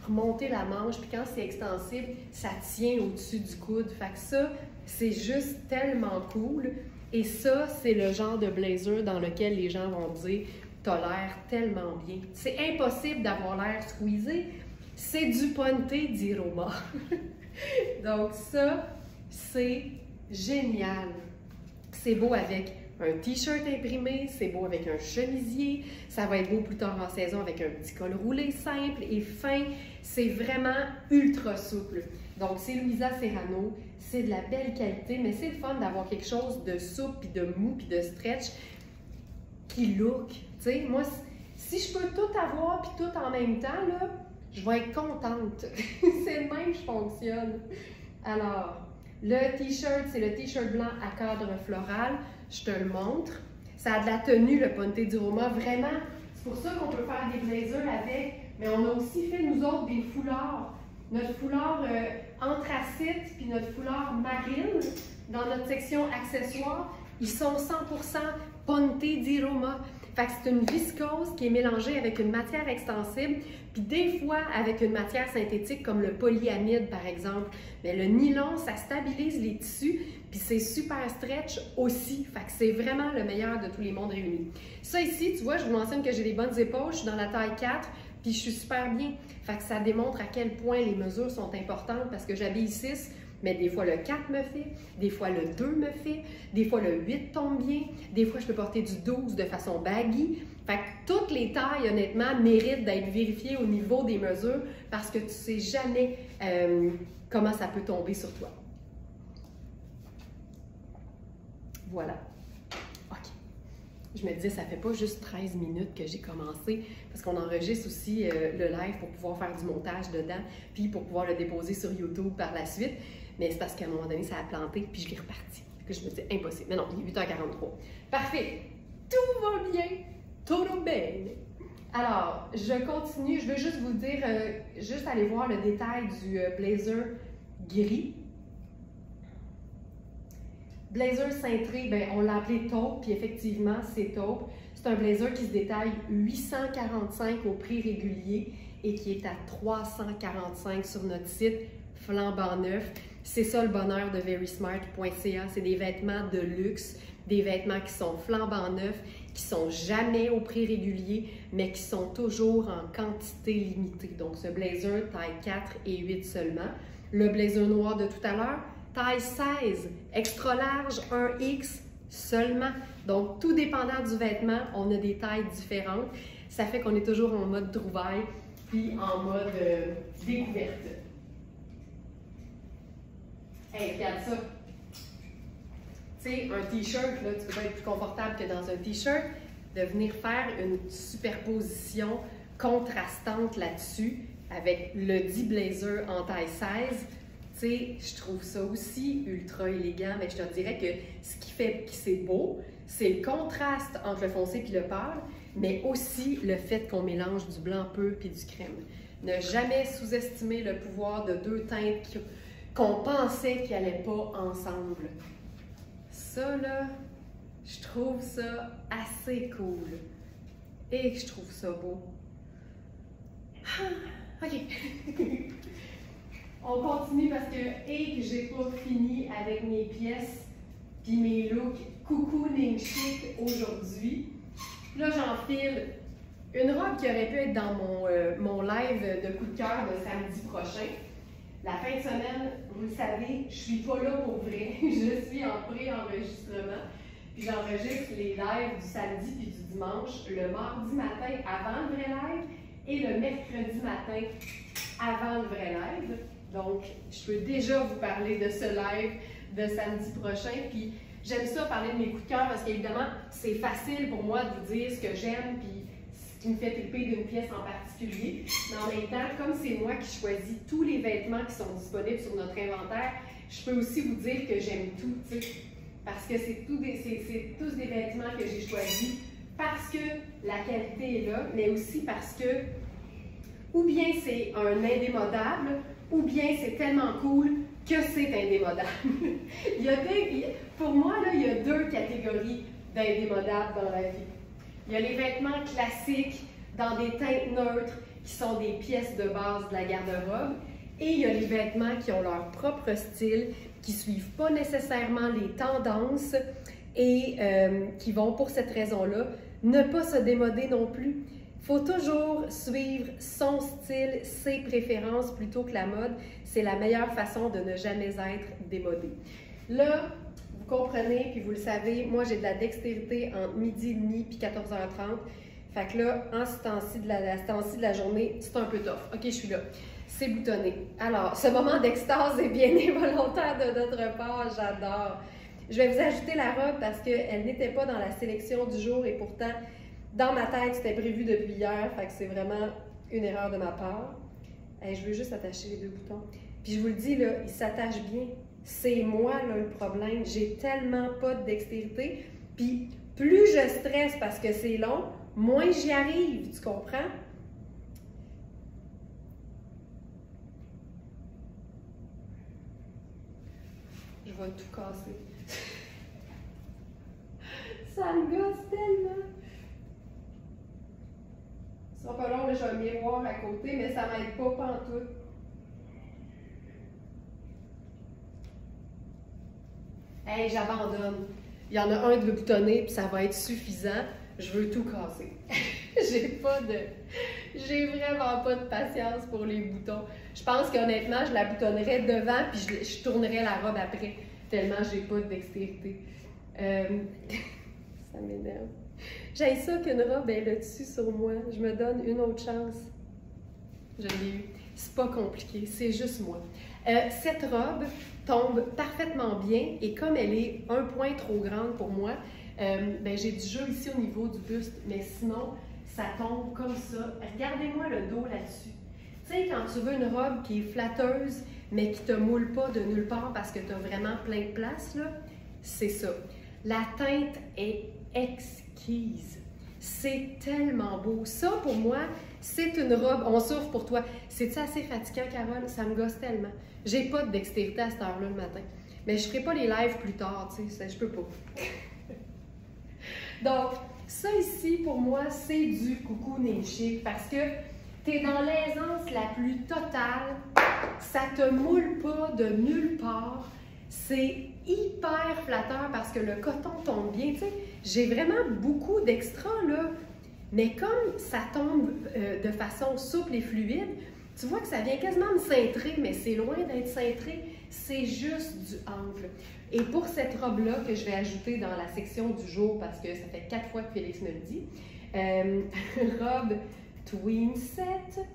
remonter la manche, puis quand c'est extensible, ça tient au-dessus du coude. Fait que ça, c'est juste tellement cool. Et ça, c'est le genre de blazer dans lequel les gens vont dire « t'as l'air tellement bien ». C'est impossible d'avoir l'air squeezé. C'est du Ponte di Roma. Donc ça, c'est génial. C'est beau avec un t-shirt imprimé, c'est beau avec un chemisier, ça va être beau plus tard en saison avec un petit col roulé simple et fin. C'est vraiment ultra souple. Donc, c'est Louisa Serrano, c'est de la belle qualité, mais c'est le fun d'avoir quelque chose de souple, puis de mou, puis de stretch qui look. Tu sais, moi, si je peux tout avoir, puis tout en même temps, là, je vais être contente. C'est le même que je fonctionne. Alors, le t-shirt, c'est le t-shirt blanc à cadre floral. Je te le montre. Ça a de la tenue, le Ponte di Roma, vraiment. C'est pour ça qu'on peut faire des blazers avec, mais on a aussi fait, nous autres, des foulards. Notre foulard anthracite puis notre foulard marine, dans notre section accessoires, ils sont 100% Ponte di Roma. Fait que c'est une viscose qui est mélangée avec une matière extensible, puis des fois avec une matière synthétique comme le polyamide par exemple. Mais le nylon, ça stabilise les tissus, puis c'est super stretch aussi. Fait que c'est vraiment le meilleur de tous les mondes réunis. Ça ici, tu vois, je vous mentionne que j'ai des bonnes épaules, je suis dans la taille 4, puis je suis super bien. Fait que ça démontre à quel point les mesures sont importantes parce que j'habille 6, mais des fois le 4 me fait, des fois le 2 me fait, des fois le 8 tombe bien, des fois je peux porter du 12 de façon baggy. Fait que toutes les tailles, honnêtement, méritent d'être vérifiées au niveau des mesures parce que tu ne sais jamais comment ça peut tomber sur toi. Voilà. OK. Je me disais, ça fait pas juste 13 minutes que j'ai commencé parce qu'on enregistre aussi le live pour pouvoir faire du montage dedans puis pour pouvoir le déposer sur YouTube par la suite. Mais c'est parce qu'à un moment donné, ça a planté, puis je l'ai reparti. Que je me dis, impossible. Mais non, il est 8h43. Parfait. Tout va bien. Tout bene. Alors, je continue. Je veux juste vous dire, juste aller voir le détail du blazer gris. Blazer cintré, ben, on l'a appelé taupe, puis effectivement, c'est taupe. C'est un blazer qui se détaille 845 au prix régulier et qui est à 345 sur notre site, flambant neuf. C'est ça le bonheur de verysmart.ca. C'est des vêtements de luxe, des vêtements qui sont flambant neufs, qui sont jamais au prix régulier, mais qui sont toujours en quantité limitée. Donc, ce blazer, taille 4 et 8 seulement. Le blazer noir de tout à l'heure, taille 16, extra large, 1X seulement. Donc, tout dépendant du vêtement, on a des tailles différentes. Ça fait qu'on est toujours en mode trouvaille, puis en mode découverte. Hey, regarde ça! Tu sais, un t-shirt, là, tu peux pas être plus confortable que dans un t-shirt. De venir faire une superposition contrastante là-dessus, avec le dit blazer en taille 16, tu sais, je trouve ça aussi ultra élégant, mais je te dirais que ce qui fait que c'est beau, c'est le contraste entre le foncé et le pâle, mais aussi le fait qu'on mélange du blanc pur et du crème. Ne jamais sous-estimer le pouvoir de deux teintes qu'on pensait qu'ils n'allaient pas ensemble. Ça, là, je trouve ça assez cool. Et je trouve ça beau. Ah, OK. On continue parce que j'ai pas fini avec mes pièces puis mes looks cocooning chic aujourd'hui. Là, j'enfile une robe qui aurait pu être dans mon live de coup de cœur de samedi prochain. La fin de semaine, vous le savez, je suis pas là pour vrai. Je suis en pré-enregistrement. Puis j'enregistre les lives du samedi puis du dimanche, le mardi matin avant le vrai live et le mercredi matin avant le vrai live. Donc, je peux déjà vous parler de ce live de samedi prochain. Puis j'aime ça parler de mes coups de cœur parce qu'évidemment, c'est facile pour moi de vous dire ce que j'aime puis ce qui me fait triper d'une pièce en particulier. Mais en même temps, comme c'est moi qui choisis tous les vêtements qui sont disponibles sur notre inventaire, je peux aussi vous dire que j'aime tout, tu sais. Parce que c'est tous des vêtements que j'ai choisis parce que la qualité est là, mais aussi parce que ou bien c'est un indémodable, ou bien c'est tellement cool que c'est indémodable. Pour moi, là, il y a deux catégories d'indémodables dans la vie. Il y a les vêtements classiques dans des teintes neutres qui sont des pièces de base de la garde-robe, et il y a les vêtements qui ont leur propre style, qui ne suivent pas nécessairement les tendances et qui vont, pour cette raison-là, ne pas se démoder non plus. Il faut toujours suivre son style, ses préférences plutôt que la mode. C'est la meilleure façon de ne jamais être démodé. Là, vous comprenez, puis vous le savez, moi j'ai de la dextérité entre midi et demi puis 14h30. Fait que là, en ce temps-ci de la journée, c'est un peu tough. OK, je suis là. C'est boutonné. Alors, ce moment d'extase est bien involontaire de notre part, j'adore. Je vais vous ajouter la robe parce qu'elle n'était pas dans la sélection du jour et pourtant, dans ma tête, c'était prévu depuis hier, fait que c'est vraiment une erreur de ma part. Et je veux juste attacher les deux boutons. Puis je vous le dis, là, ils s'attachent bien. C'est moi, là, le problème. J'ai tellement pas de dextérité. Puis plus je stresse parce que c'est long, moins j'y arrive, tu comprends? Je vais tout casser. Ça me gosse tellement. Ce sera pas long, là, j'ai un miroir à côté, mais ça m'aide pas pantoute. Hey, j'abandonne. Il y en a un de boutonné, puis ça va être suffisant. Je veux tout casser. J'ai vraiment pas de patience pour les boutons. Je pense qu'honnêtement, je la boutonnerais devant, puis je tournerais la robe après, tellement j'ai pas de dextérité. Ça m'énerve. J'aime ça qu'une robe ait le dessus sur moi. Je me donne une autre chance. Je l'ai eu. C'est pas compliqué, c'est juste moi. Cette robe tombe parfaitement bien et comme elle est un point trop grande pour moi, ben, j'ai du jeu ici au niveau du buste, mais sinon, ça tombe comme ça. Regardez-moi le dos là-dessus. Tu sais, quand tu veux une robe qui est flatteuse, mais qui te moule pas de nulle part parce que tu as vraiment plein de place, là, c'est ça. La teinte est exquise. C'est tellement beau. Ça, pour moi, c'est une robe. On souffre pour toi. C'est-tu assez fatigant, Carole? Ça me gosse tellement. J'ai pas de dextérité à cette heure-là le matin. Mais je ferai pas les lives plus tard, tu sais. Je peux pas. Donc, Ça ici, pour moi, c'est du cocooning chic parce que tu es dans l'aisance la plus totale, ça te moule pas de nulle part, c'est hyper flatteur parce que le coton tombe bien, tu sais, j'ai vraiment beaucoup d'extras là, mais comme ça tombe de façon souple et fluide, tu vois que ça vient quasiment me cintrer, mais c'est loin d'être cintré, c'est juste du ample. Et pour cette robe-là que je vais ajouter dans la section du jour, parce que ça fait 4 fois que Félix me le dit, robe Twin Set.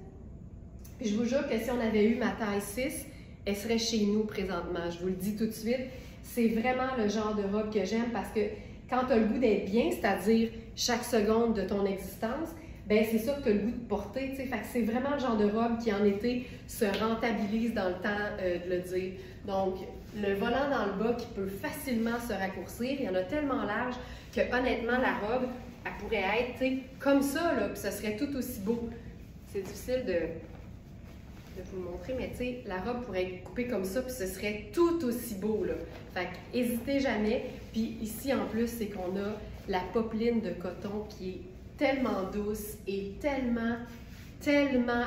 Puis je vous jure que si on avait eu ma taille 6, elle serait chez nous présentement. Je vous le dis tout de suite. C'est vraiment le genre de robe que j'aime parce que quand tu as le goût d'être bien, c'est-à-dire chaque seconde de ton existence, ben c'est ça que tu as le goût de porter. Fait que c'est vraiment le genre de robe qui en été se rentabilise dans le temps de le dire. Donc, le volant dans le bas qui peut facilement se raccourcir, il y en a tellement large que honnêtement, la robe, elle pourrait être comme ça, là, puis ce serait tout aussi beau. C'est difficile de vous le montrer, mais tu sais, la robe pourrait être coupée comme ça, puis ce serait tout aussi beau, là. Fait que, n'hésitez jamais. Puis ici, en plus, c'est qu'on a la popeline de coton qui est tellement douce et tellement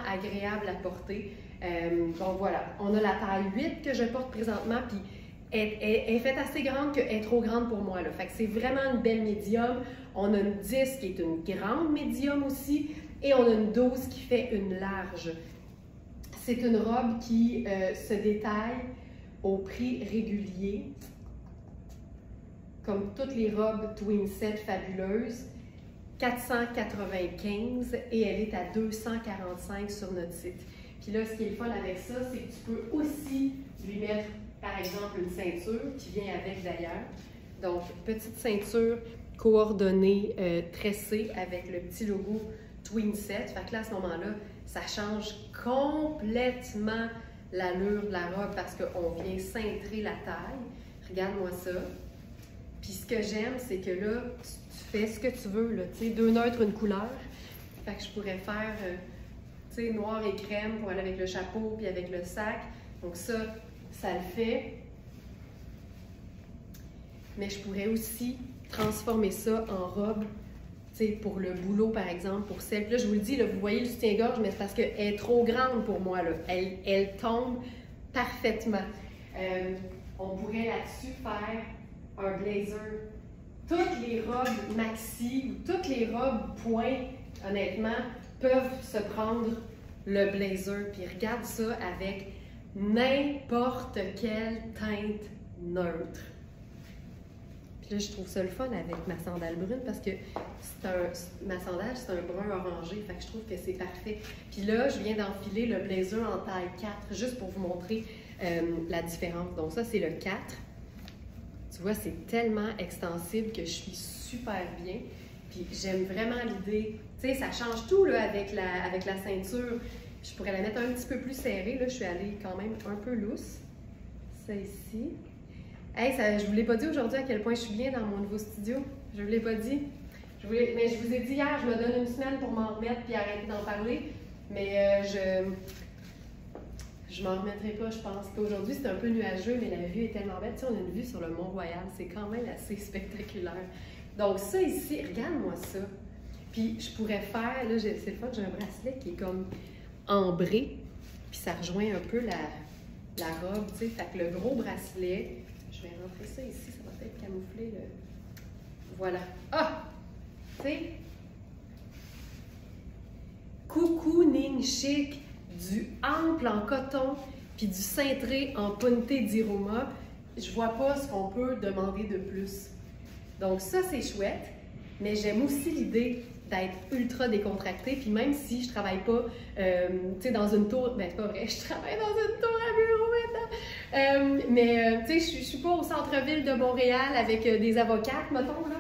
agréable à porter. Donc voilà, on a la taille 8 que je porte présentement, puis elle est faite assez grande qu'elle est trop grande pour moi, là. Fait que c'est vraiment une belle médium. On a une 10 qui est une grande médium aussi, et on a une 12 qui fait une large. C'est une robe qui se détaille au prix régulier, comme toutes les robes Twin Set fabuleuses, 495 et elle est à 245 sur notre site. Puis là, ce qui est le fun avec ça, c'est que tu peux aussi lui mettre, par exemple, une ceinture qui vient avec d'ailleurs. Donc, petite ceinture coordonnée, tressée avec le petit logo Twin Set. Fait que là, à ce moment-là, ça change complètement l'allure de la robe parce qu'on vient cintrer la taille. Regarde-moi ça. Puis ce que j'aime, c'est que là, tu fais ce que tu veux, là, tu sais, 2 neutres, une couleur. Fait que je pourrais faire, tu sais, noir et crème pour aller avec le chapeau puis avec le sac. Donc ça le fait. Mais je pourrais aussi transformer ça en robe, tu sais, pour le boulot, par exemple, pour celle. Puis là, je vous le dis, là, vous voyez le soutien-gorge, mais c'est parce qu'elle est trop grande pour moi, là. Elle tombe parfaitement. On pourrait là-dessus faire un blazer. Toutes les robes maxi ou toutes les robes point, honnêtement, peuvent se prendre le blazer. Puis regarde ça avec n'importe quelle teinte neutre. Puis là, je trouve ça le fun avec ma sandale brune parce que ma sandale, c'est un brun orangé. Fait que je trouve que c'est parfait. Puis là, je viens d'enfiler le blazer en taille 4, juste pour vous montrer la différence. Donc ça, c'est le 4. Tu vois, c'est tellement extensible que je suis super bien. Puis j'aime vraiment l'idée. Tu sais, ça change tout là, avec la ceinture. Je pourrais la mettre un petit peu plus serrée. Là, je suis allée quand même un peu lousse. Ça ici. Hey, je ne vous l'ai pas dit aujourd'hui à quel point je suis bien dans mon nouveau studio. Je ne vous l'ai pas dit. Mais je vous ai dit hier, je me donne une semaine pour m'en remettre puis arrêter d'en parler. Mais je m'en remettrai pas, je pense. Qu'aujourd'hui, c'est un peu nuageux, mais la vue est tellement belle. Tu sais, on a une vue sur le Mont-Royal. C'est quand même assez spectaculaire. Donc ça ici, regarde-moi ça. Puis je pourrais faire, là, c'est le fun, j'ai un bracelet qui est comme ambré. Puis ça rejoint un peu la robe, tu sais. Fait que le gros bracelet, je vais rentrer ça ici, ça va peut-être camoufler le... Voilà. Ah! Tu sais? Cocooning chic, du ample en coton, puis du cintré en punte d'Iroma. Je vois pas ce qu'on peut demander de plus. Donc ça, c'est chouette, mais j'aime aussi l'idée d'être ultra décontractée, puis même si je travaille pas, tu sais, dans une tour, ben c'est pas vrai, je travaille dans une tour à bureau maintenant, mais tu sais, je suis pas au centre-ville de Montréal avec des avocats, mettons, là.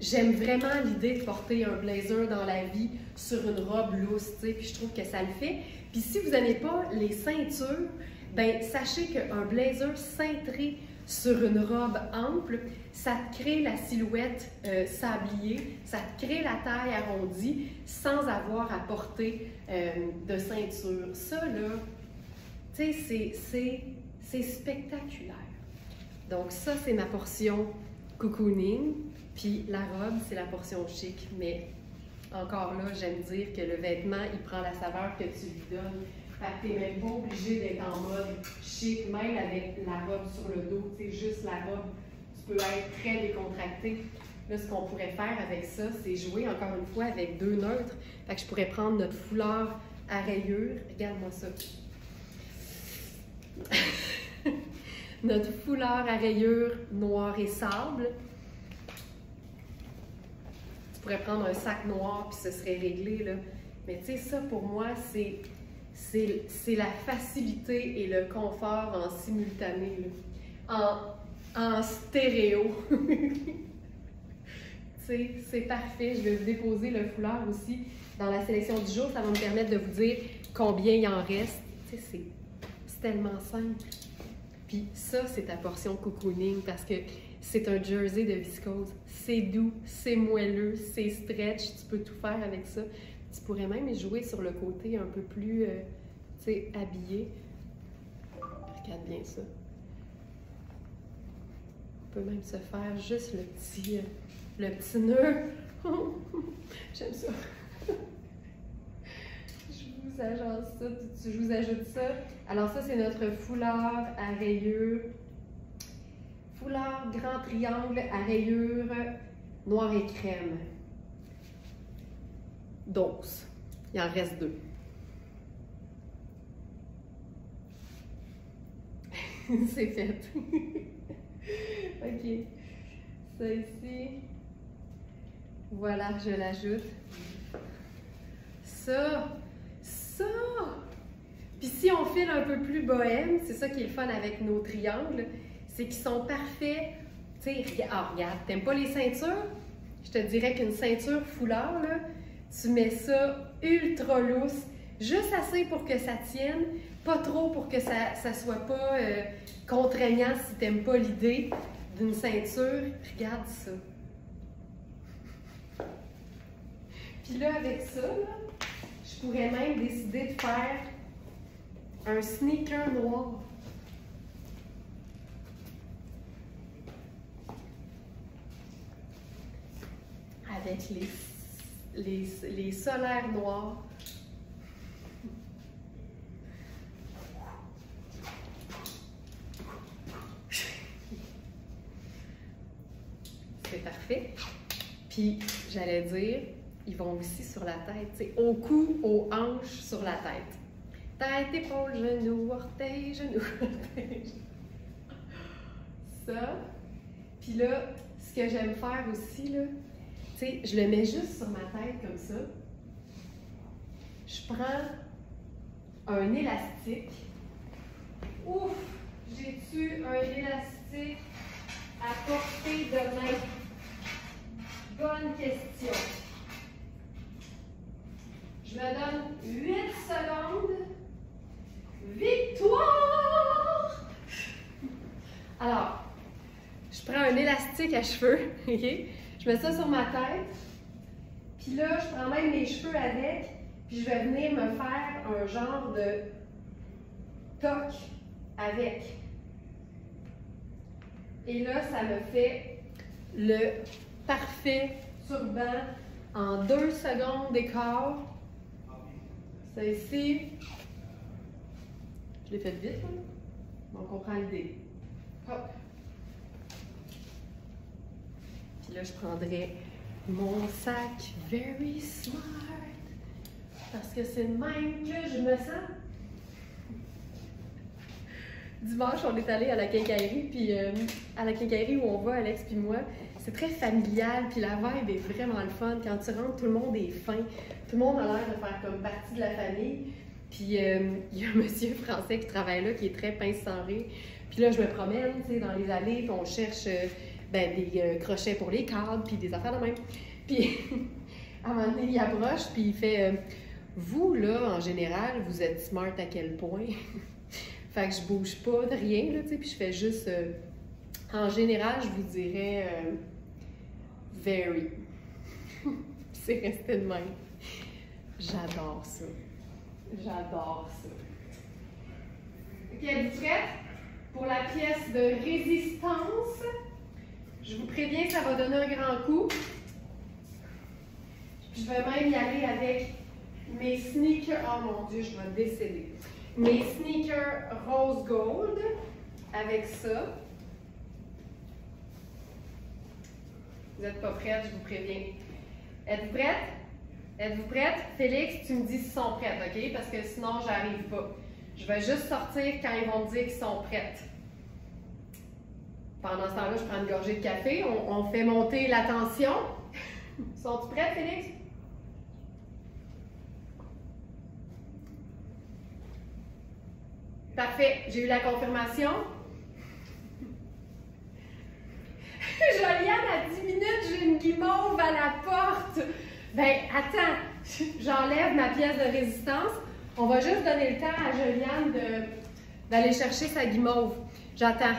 J'aime vraiment l'idée de porter un blazer dans la vie sur une robe lousse, tu sais, puis je trouve que ça le fait. Puis si vous n'aimez pas les ceintures, ben sachez qu'un blazer cintré sur une robe ample, ça te crée la silhouette sablier, ça te crée la taille arrondie sans avoir à porter de ceinture. Ça, là, tu sais, c'est spectaculaire. Donc ça, c'est ma portion cocooning. Puis la robe, c'est la portion chic, mais encore là, j'aime dire que le vêtement, il prend la saveur que tu lui donnes. Fait que t'es même pas obligé d'être en mode chic, même avec la robe sur le dos, tu sais, juste la robe. Tu peux être très décontracté. Là, ce qu'on pourrait faire avec ça, c'est jouer encore une fois avec deux neutres. Fait que je pourrais prendre notre foulard à rayures. Regarde-moi ça. Notre foulard à rayures noir et sable. Tu pourrais prendre un sac noir puis ce serait réglé, là. Mais tu sais, ça pour moi, c'est la facilité et le confort en simultané, là. En stéréo. C'est parfait. Je vais vous déposer le foulard aussi dans la sélection du jour. Ça va me permettre de vous dire combien il en reste. C'est tellement simple. Puis ça, c'est ta portion cocooning parce que c'est un jersey de viscose. C'est doux, c'est moelleux, c'est stretch. Tu peux tout faire avec ça. Tu pourrais même y jouer sur le côté un peu plus, habillé. Regarde bien ça. On peut même se faire juste le petit nœud. J'aime ça. Je vous ajoute ça. Alors ça, c'est notre foulard à rayures. Foulard grand triangle à rayures noir et crème. Dose. Il en reste 2. C'est fait. OK. Ça ici. Voilà, je l'ajoute. Ça. Puis si on file un peu plus bohème, c'est ça qui est le fun avec nos triangles, c'est qu'ils sont parfaits. Tu sais, regarde, t'aimes pas les ceintures? Je te dirais qu'une ceinture foulard, là, tu mets ça ultra lousse, juste assez pour que ça tienne, pas trop pour que ça soit pas contraignant si t'aimes pas l'idée d'une ceinture. Regarde ça. Puis là, avec ça, là, je pourrais même décider de faire un sneaker noir. Avec les solaires noirs. C'est parfait. Puis, j'allais dire, ils vont aussi sur la tête, t'sais, au cou, aux hanches, sur la tête. Tête, épaule, genou, orteil, genou, orteil. Ça. Puis là, ce que j'aime faire aussi, là, tu sais, je le mets juste sur ma tête comme ça. Je prends un élastique. Ouf! J'ai-tu un élastique à portée de main? Bonne question. Je me donne 8 secondes. Victoire! Alors, je prends un élastique à cheveux, ok? Je mets ça sur ma tête. Puis là, je prends même mes cheveux avec. Puis je vais venir me faire un genre de toque avec. Et là, ça me fait le parfait turban en 2 secondes d'écart. Ça ici, je l'ai fait vite, hein? Donc on prend l'idée. Hop. Puis là, je prendrai mon sac Very Smart parce que c'est le même que je me sens. Dimanche, on est allé à la quincaillerie, puis à la quincaillerie où on va, Alex puis moi, c'est très familial, puis la vibe est vraiment le fun. Quand tu rentres, tout le monde est fin, tout le monde a l'air de faire comme partie de la famille. Puis il y a un monsieur français qui travaille là, qui est très pince sans rire. Puis là, je me promène, tu sais, dans les allées, puis on cherche des crochets pour les cadres, puis des affaires de même. Puis à un moment donné, il approche, puis il fait vous, là, en général, vous êtes smart à quel point? Fait que je bouge pas de rien, là, tu sais, puis je fais juste... en général, je vous dirais very. C'est resté de même. J'adore ça. J'adore ça. OK, êtes-vous prête? Pour la pièce de résistance, Je vous préviens, ça va donner un grand coup. Je vais même y aller avec mes sneakers. Oh mon Dieu, je vais décéder. Mes sneakers rose gold avec ça. Vous n'êtes pas prêtes, je vous préviens. Êtes-vous prêtes? Êtes-vous prêtes? Félix, tu me dis s'ils sont prêtes, OK? Parce que sinon, j'arrive pas. Je vais juste sortir quand ils vont me dire qu'ils sont prêtes. Pendant ce temps-là, je prends une gorgée de café. On fait monter la tension. Sont-ils prêtes, Félix? Parfait. J'ai eu la confirmation. Joliane, à 10 minutes, j'ai une guimauve à la porte. Ben, attends, j'enlève ma pièce de résistance. On va juste donner le temps à Joliane d'aller chercher sa guimauve. J'attends.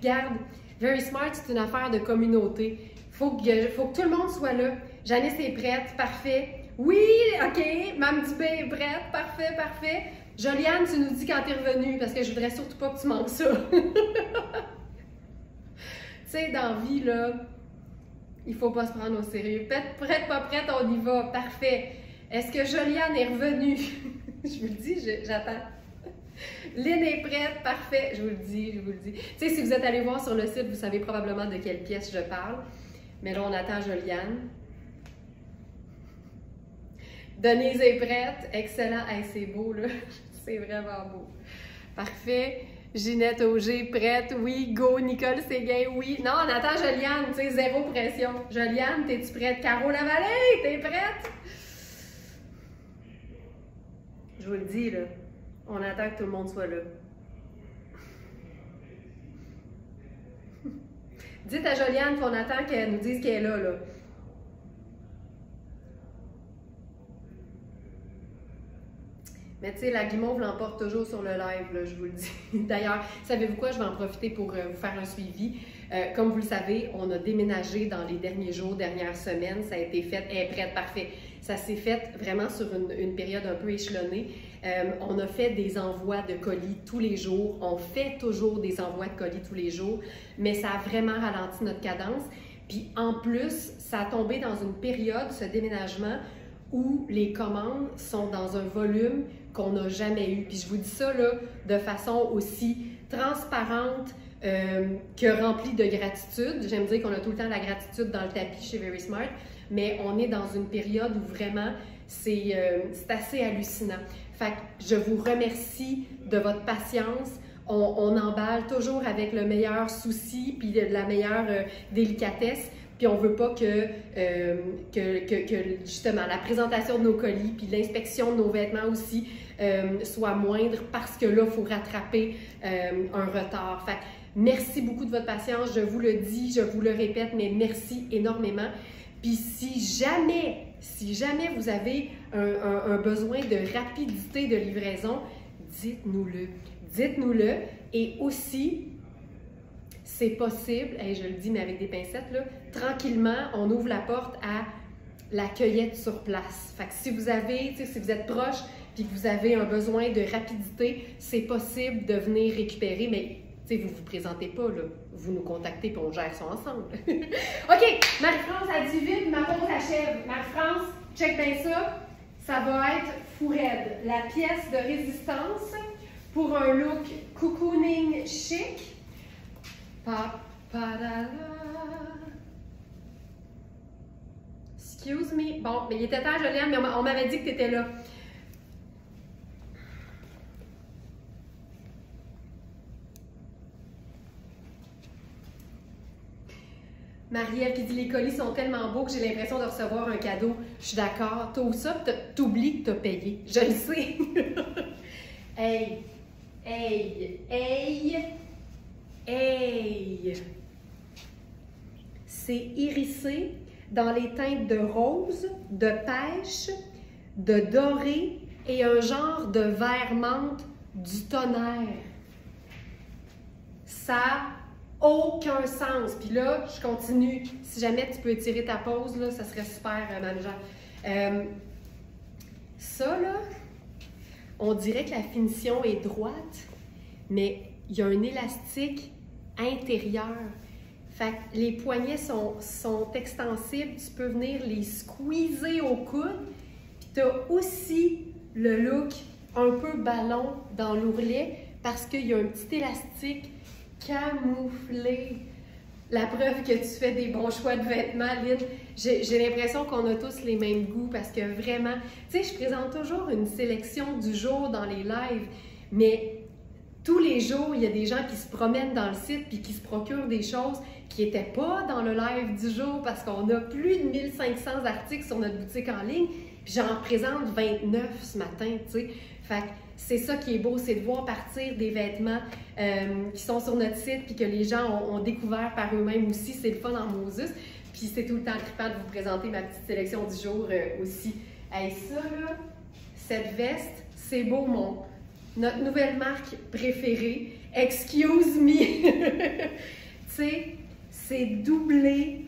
Garde, Very Smart, c'est une affaire de communauté. Faut que tout le monde soit là. Janice est prête, parfait. Oui, OK, Mme Dubé est prête, parfait, parfait. Joliane, tu nous dis quand tu es revenue, parce que je voudrais surtout pas que tu manques ça. Tu sais, dans la vie, là, il faut pas se prendre au sérieux. Prête, pas prête, on y va. Parfait. Est-ce que Joliane est revenue? Je vous le dis, j'attends. Lynn est prête, parfait. Je vous le dis, je vous le dis. Tu sais, si vous êtes allé voir sur le site, vous savez probablement de quelle pièce je parle. Mais là, on attend Joliane. Denise est prête. Excellent. Hey, c'est beau, là. C'est vraiment beau. Parfait. Ginette Auger, prête, oui. Go, Nicole Séguin, oui. Non, on attend Joliane, tu sais, zéro pression. Joliane, t'es-tu prête? Caro Lavallée, t'es prête? Je vous le dis, là, on attend que tout le monde soit là. Dites à Joliane qu'on attend qu'elle nous dise qu'elle est là, là. Mais tu sais, la guimauve l'emporte toujours sur le live, là, je vous le dis. D'ailleurs, savez-vous quoi? Je vais en profiter pour vous faire un suivi. Comme vous le savez, on a déménagé dans les derniers jours, dernières semaines. Ça a été fait, elle est prête, parfait. Ça s'est fait vraiment sur une période un peu échelonnée. On a fait des envois de colis tous les jours. On fait toujours des envois de colis tous les jours, mais ça a vraiment ralenti notre cadence. Puis en plus, ça a tombé dans une période, ce déménagement, où les commandes sont dans un volume qu'on n'a jamais eu. Puis je vous dis ça là, de façon aussi transparente que remplie de gratitude. J'aime dire qu'on a tout le temps la gratitude dans le tapis chez Very Smart, mais on est dans une période où vraiment c'est assez hallucinant. Fait que je vous remercie de votre patience. On emballe toujours avec le meilleur souci puis la meilleure délicatesse. Puis on ne veut pas que justement la présentation de nos colis puis l'inspection de nos vêtements aussi soit moindre parce que là, il faut rattraper un retard. Fait que merci beaucoup de votre patience. Je vous le dis, je vous le répète, mais merci énormément. Puis si jamais vous avez un besoin de rapidité de livraison, dites-nous-le. Dites-nous-le. Et aussi, c'est possible, et je le dis mais avec des pincettes, là, tranquillement, on ouvre la porte à la cueillette sur place. Fait que si vous avez, si vous êtes proche puis que vous avez un besoin de rapidité, c'est possible de venir récupérer, mais vous ne vous présentez pas, là. Vous nous contactez et on gère ça ensemble. OK, Marie-France a dit vite, ma pause achève. Marie-France, check bien ça. Ça va être fou raide. La pièce de résistance pour un look cocooning chic. Excuse me. Bon, mais il était temps, Joliane, mais on m'avait dit que tu étais là. Marie-Ève qui dit les colis sont tellement beaux que j'ai l'impression de recevoir un cadeau. Je suis d'accord. T'ouvres ça, t'oublies que t'as payé. Je le sais. Hey! Hey! Hey! Hey! C'est irisé dans les teintes de rose, de pêche, de doré et un genre de vert menthe du tonnerre. Ça n'a aucun sens. Puis là, je continue. Si jamais tu peux étirer ta pause, là, ça serait super, Marie-Jeanne. Ça, là, on dirait que la finition est droite, mais il y a un élastique intérieur. Fait que les poignets sont extensibles, tu peux venir les squeezer au coude. Puis tu as aussi le look un peu ballon dans l'ourlet parce qu'il y a un petit élastique camouflé. La preuve que tu fais des bons choix de vêtements, Lynn. J'ai l'impression qu'on a tous les mêmes goûts parce que vraiment, tu sais, je présente toujours une sélection du jour dans les lives, mais tous les jours, il y a des gens qui se promènent dans le site puis qui se procurent des choses qui n'étaient pas dans le live du jour parce qu'on a plus de 1500 articles sur notre boutique en ligne, puis j'en présente 29 ce matin, tu sais. Fait que c'est ça qui est beau, c'est de voir partir des vêtements qui sont sur notre site puis que les gens ont découvert par eux-mêmes aussi. C'est le fun en Moses. Puis c'est tout le temps trippant de vous présenter ma petite sélection du jour aussi. Hey, ça là, cette veste, c'est beau, notre nouvelle marque préférée. Excuse me! Tu sais, c'est doublé.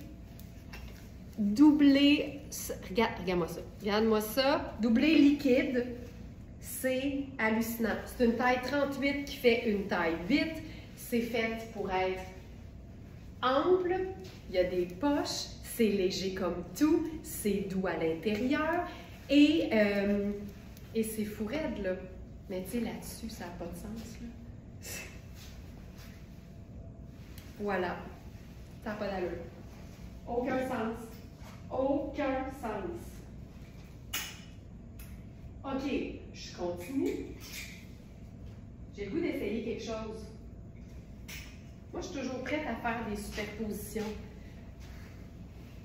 Regarde-moi ça. Regarde-moi ça. Doublé liquide. C'est hallucinant. C'est une taille 38 qui fait une taille vite. C'est fait pour être ample. Il y a des poches. C'est léger comme tout. C'est doux à l'intérieur. Et c'est fou raide, là. Mais tu sais, là-dessus, ça n'a pas de sens, là. Voilà. Ça n'a pas d'allure. Aucun sens. Aucun sens. OK, je continue. J'ai le goût d'essayer quelque chose. Moi, je suis toujours prête à faire des superpositions.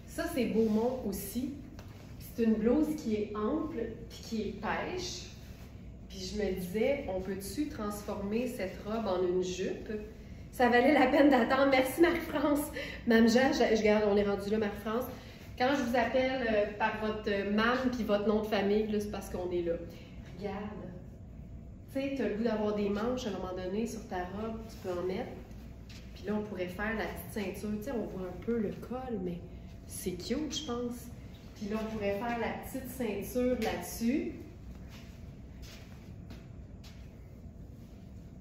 Ça, c'est Beaumont aussi. C'est une blouse qui est ample puis qui est pêche. Puis je me disais, on peut-tu transformer cette robe en une jupe? Ça valait la peine d'attendre. Merci Marie-France. Mme Jean, je regarde, on est rendu là, Marie-France. Quand je vous appelle par votre mam puis votre nom de famille, c'est parce qu'on est là. Regarde. Tu sais, tu as le goût d'avoir des manches à un moment donné sur ta robe, tu peux en mettre. Puis là, on pourrait faire la petite ceinture. Tu sais, on voit un peu le col, mais c'est cute, je pense. Puis là, on pourrait faire la petite ceinture là-dessus.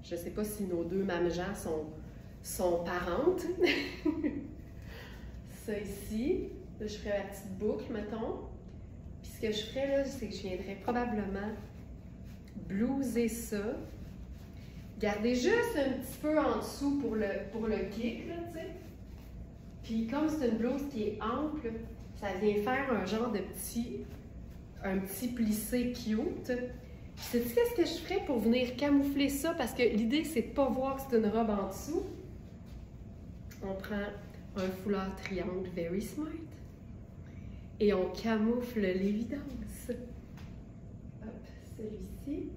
Je ne sais pas si nos deux mames-gens sont parentes. Ça ici. Là, je ferais la petite boucle, mettons. Puis ce que je ferais, là, c'est que je viendrais probablement blouser ça. Garder juste un petit peu en dessous pour le kick, là, tu sais. Puis comme c'est une blouse qui est ample, ça vient faire un genre de un petit plissé cute. Sais-tu qu'est-ce que je ferais pour venir camoufler ça? Parce que l'idée, c'est de ne pas voir que c'est une robe en dessous. On prend un foulard triangle very smart. Et on camoufle l'évidence. Hop, celui-ci.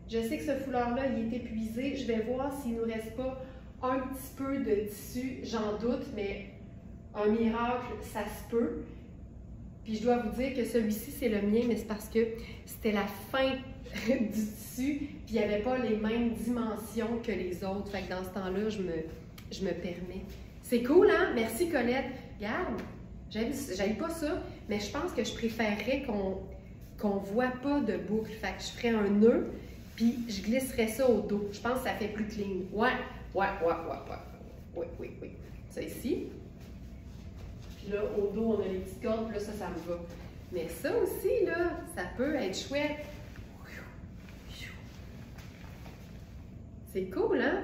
Je sais que ce foulard-là, il est épuisé. Je vais voir s'il ne nous reste pas un petit peu de tissu. J'en doute, mais un miracle, ça se peut. Puis je dois vous dire que celui-ci, c'est le mien, mais c'est parce que c'était la fin du tissu, puis il n'y avait pas les mêmes dimensions que les autres. Fait que dans ce temps-là, je me permets. C'est cool, hein? Merci, Colette. Regarde, j'aime pas ça, mais je pense que je préférerais qu'on voit pas de boucle. Fait que je ferais un nœud, puis je glisserais ça au dos. Je pense que ça fait plus clean. Ouais. Oui. Ça ici. Puis là, au dos, on a les petites cordes, puis là, ça me va. Mais ça aussi, là, ça peut être chouette. C'est cool, hein?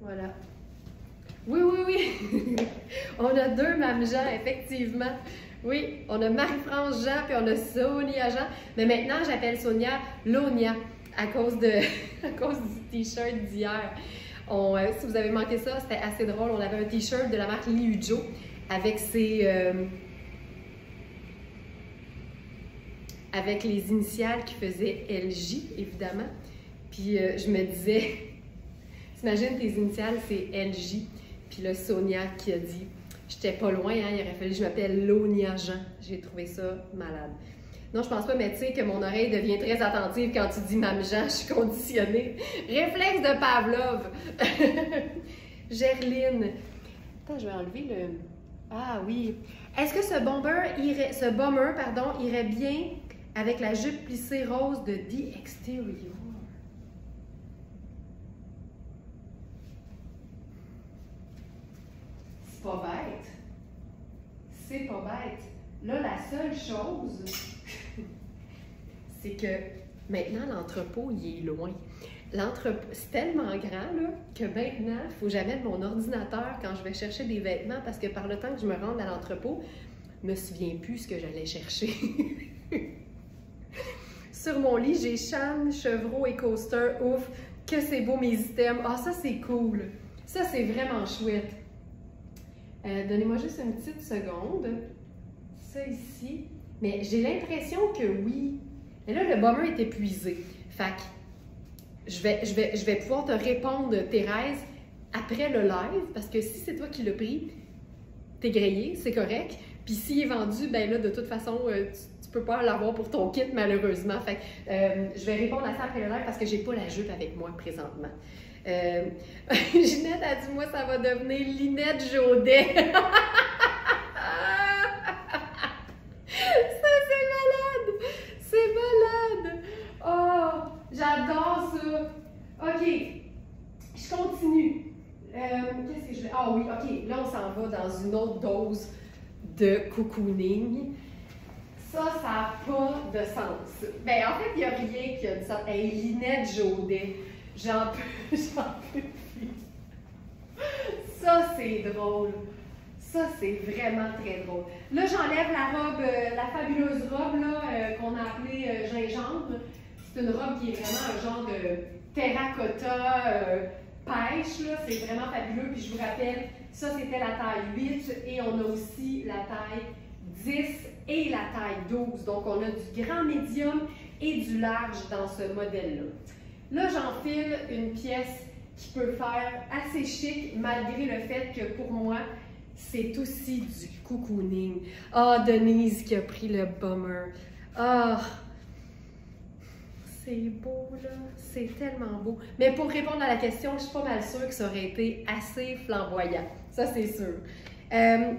Voilà. Oui. On a deux Mme Jean, effectivement. Oui, on a Marie-France Jean, puis on a Sonia Jean. Mais maintenant, j'appelle Sonia Lonia à cause du t-shirt d'hier. Si vous avez manqué ça, c'était assez drôle. On avait un t-shirt de la marque Liujo avec avec les initiales qui faisaient LJ, évidemment. Puis je me disais, t'imagines tes initiales, c'est LJ. Puis là, Sonia qui a dit, j'étais pas loin, hein, il aurait fallu que je m'appelle Lonia Jean. J'ai trouvé ça malade. Non, je pense pas, mais tu sais que mon oreille devient très attentive quand tu dis Mme Jean, je suis conditionnée. Réflexe de Pavlov. Gerline. Attends, je vais enlever le... Ah oui. Est-ce que ce bomber irait bien avec la jupe plissée rose de The Exterior? c'est pas bête. Là, la seule chose, c'est que maintenant, l'entrepôt, il est loin. L'entrepôt, c'est tellement grand là, que maintenant, il faut que j'amène mon ordinateur quand je vais chercher des vêtements parce que par le temps que je me rende à l'entrepôt, je me souviens plus ce que j'allais chercher. Sur mon lit, j'ai Chan, Chevreau et Coaster. Ouf, que c'est beau mes items. Ah, ça, c'est cool. Ça, c'est vraiment chouette. Donnez-moi juste une petite seconde. Ça ici. Mais j'ai l'impression que oui. Mais là, le bomber est épuisé. Fait que je vais pouvoir te répondre, Thérèse, après le live, parce que si c'est toi qui l'as pris, t'es grillé, c'est correct. Puis s'il est vendu, ben là, de toute façon, tu peux pas l'avoir pour ton kit, malheureusement. Fait que je vais répondre à ça après le live parce que j'ai pas la jupe avec moi présentement. Ginette a dit, moi, ça va devenir Linette Jaudet. Ça, c'est malade! C'est malade! Oh, j'adore ça! OK, je continue. Qu'est-ce que je vais... Ah oui, OK, là, on s'en va dans une autre dose de cocooning. Ça n'a pas de sens. Ben, en fait, il n'y a rien qui a de sens. Hey, Linette Jaudet, j'en peux plus. Ça, c'est drôle. Ça, c'est vraiment très drôle. Là, j'enlève la robe, la fabuleuse robe là qu'on a appelée gingembre. C'est une robe qui est vraiment un genre de terracotta pêche. C'est vraiment fabuleux. Puis je vous rappelle, ça, c'était la taille 8 et on a aussi la taille 10 et la taille 12. Donc, on a du grand médium et du large dans ce modèle-là. Là, j'enfile une pièce qui peut faire assez chic malgré le fait que pour moi, c'est aussi du cocooning. Ah, Denise qui a pris le bomber. Ah, c'est beau là, c'est tellement beau. Mais pour répondre à la question, je suis pas mal sûre que ça aurait été assez flamboyant. Ça, c'est sûr.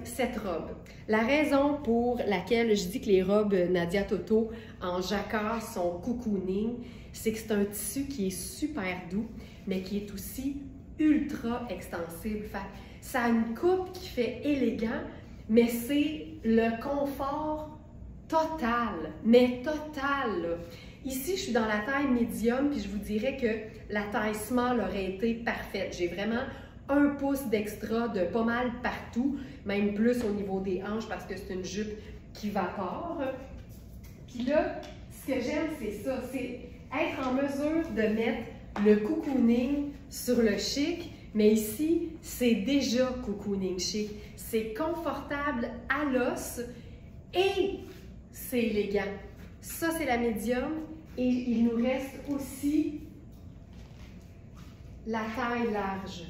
Cette robe. La raison pour laquelle je dis que les robes Nadia Toto en jacquard sont cocooning, c'est que c'est un tissu qui est super doux, mais qui est aussi ultra extensible. Fait, ça a une coupe qui fait élégant, mais c'est le confort total, mais total. Là. Ici, je suis dans la taille médium, puis je vous dirais que la taille small aurait été parfaite. J'ai vraiment 1 pouce d'extra de pas mal partout, même plus au niveau des hanches parce que c'est une jupe qui vapore. Puis là, ce que j'aime, c'est ça, c'est être en mesure de mettre le cocooning sur le chic, mais ici, c'est déjà cocooning chic. C'est confortable à l'os et c'est élégant. Ça, c'est la médium et il nous reste aussi la taille large.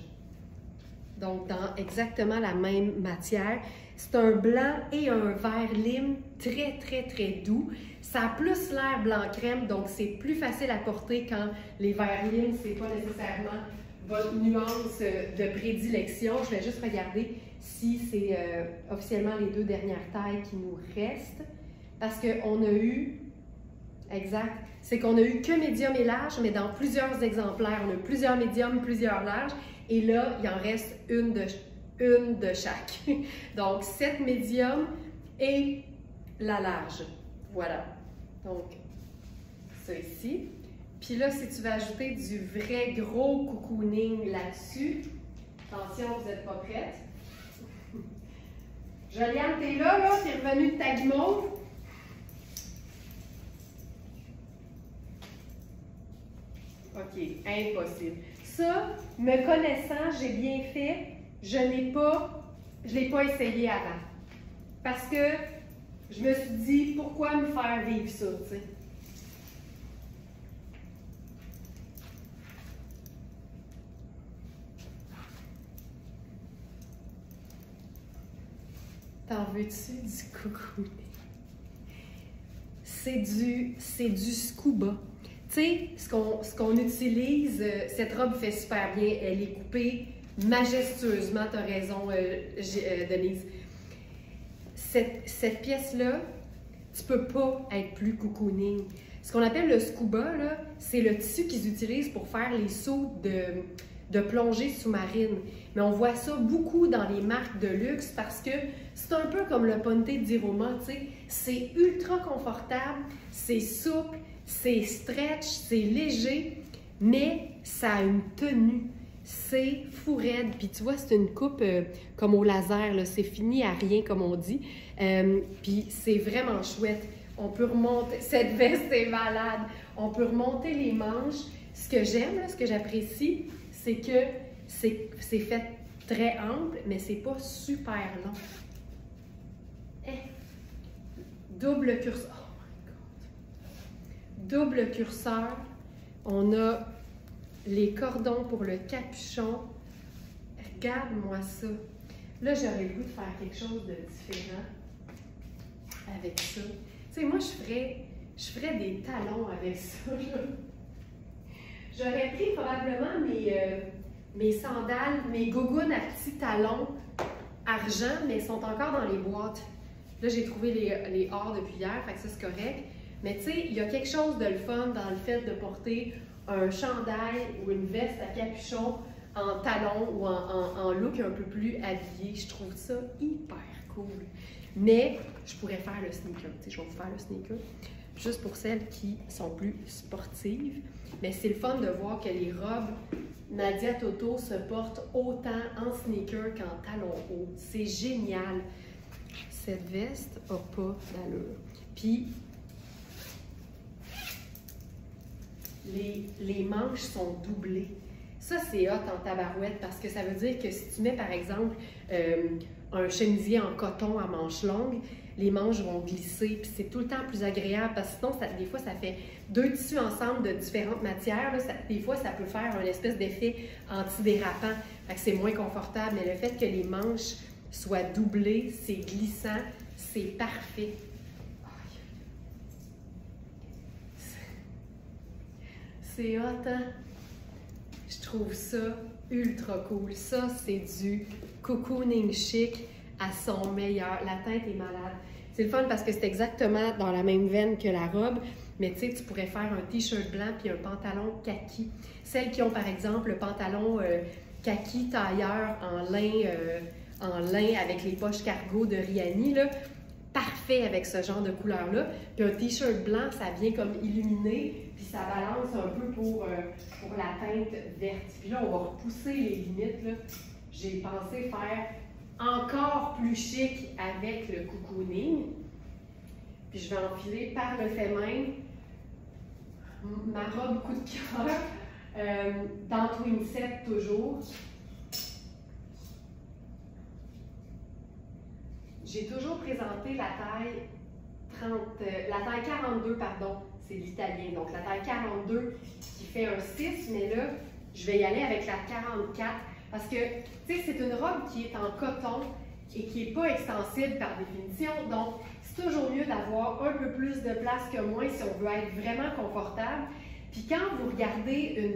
Donc, dans exactement la même matière. C'est un blanc et un vert lime très, très, très doux. Ça a plus l'air blanc crème, donc c'est plus facile à porter quand les verts limes, c'est pas nécessairement votre nuance de prédilection. Je vais juste regarder si c'est officiellement les 2 dernières tailles qui nous restent. Parce qu'on a eu, exact, c'est qu'on a eu que médium et large, mais dans plusieurs exemplaires. On a plusieurs médiums, plusieurs larges. Et là, il en reste une de chaque. Donc, 7 médiums et la large. Voilà. Donc, ça ici. Puis là, si tu veux ajouter du vrai gros cocooning là-dessus, attention, vous n'êtes pas prête. Joliane, t'es là, t'es revenue de ta guimauve. OK, impossible. Ça, me connaissant, j'ai bien fait, je l'ai pas essayé avant. Parce que je me suis dit, pourquoi me faire vivre ça, tu sais? T'en veux-tu du cocooning? C'est du scuba. Tu sais, ce qu'on utilise, cette robe fait super bien. Elle est coupée majestueusement, tu as raison, Denise. Cette pièce-là, tu peux pas être plus cocooning. Ce qu'on appelle le scuba, c'est le tissu qu'ils utilisent pour faire les sauts de plongée sous-marine. Mais on voit ça beaucoup dans les marques de luxe parce que c'est un peu comme le Ponte di Roma, tu sais. C'est ultra confortable, c'est souple, c'est stretch, c'est léger, mais ça a une tenue. C'est fou raide. Puis tu vois, c'est une coupe comme au laser, là. C'est fini à rien, comme on dit. Puis c'est vraiment chouette. On peut remonter, cette veste est malade. On peut remonter les manches. Ce que j'aime, ce que j'apprécie, c'est que c'est fait très ample, mais c'est pas super long. Double curseur. Oh my God. Double curseur. On a les cordons pour le capuchon. Regarde-moi ça. Là, j'aurais le goût de faire quelque chose de différent avec ça. Tu sais, moi, je ferais des talons avec ça, là. J'aurais pris probablement mes sandales, mes gougounes à petits talons argent, mais elles sont encore dans les boîtes. Là, j'ai trouvé les or depuis hier, fait que ça, c'est correct. Mais tu sais, il y a quelque chose de le fun dans le fait de porter un chandail ou une veste à capuchon en talons ou en look un peu plus habillé. Je trouve ça hyper cool. Mais je pourrais faire le sneaker. Tu sais, je vais vous faire le sneaker. Juste pour celles qui sont plus sportives. Mais c'est le fun de voir que les robes Nadia Toto se portent autant en sneaker qu'en talons hauts. C'est génial. Cette veste n'a pas d'allure. Puis, les manches sont doublées. Ça, c'est hot en tabarouette parce que ça veut dire que si tu mets, par exemple, un chemisier en coton à manches longues, les manches vont glisser, puis c'est tout le temps plus agréable parce que sinon, des fois, ça fait deux tissus ensemble de différentes matières. Là, des fois, ça peut faire un espèce d'effet antidérapant. Fait que c'est moins confortable, mais le fait que les manches soient doublées, c'est glissant, c'est parfait. C'est hot, hein? Je trouve ça ultra cool. Ça, c'est du cocooning chic à son meilleur. La teinte est malade. C'est le fun parce que c'est exactement dans la même veine que la robe, mais tu sais, tu pourrais faire un t-shirt blanc puis un pantalon kaki. Celles qui ont, par exemple, le pantalon kaki tailleur en lin avec les poches cargo de Riani, là, parfait avec ce genre de couleur-là. Puis un t-shirt blanc, ça vient comme illuminer, puis ça balance un peu pour la teinte verte. Puis là, on va repousser les limites, là. J'ai pensé faire encore plus chic avec le cocooning. Puis je vais enfiler par le fait même ma robe coup de cœur dans Twin Set toujours. J'ai toujours présenté la taille 42, pardon, c'est l'italien. Donc la taille 42 qui fait un 6, mais là, je vais y aller avec la 44 parce que, tu sais, c'est une robe qui est en coton et qui n'est pas extensible par définition. Donc, c'est toujours mieux d'avoir un peu plus de place que moins si on veut être vraiment confortable. Puis quand vous regardez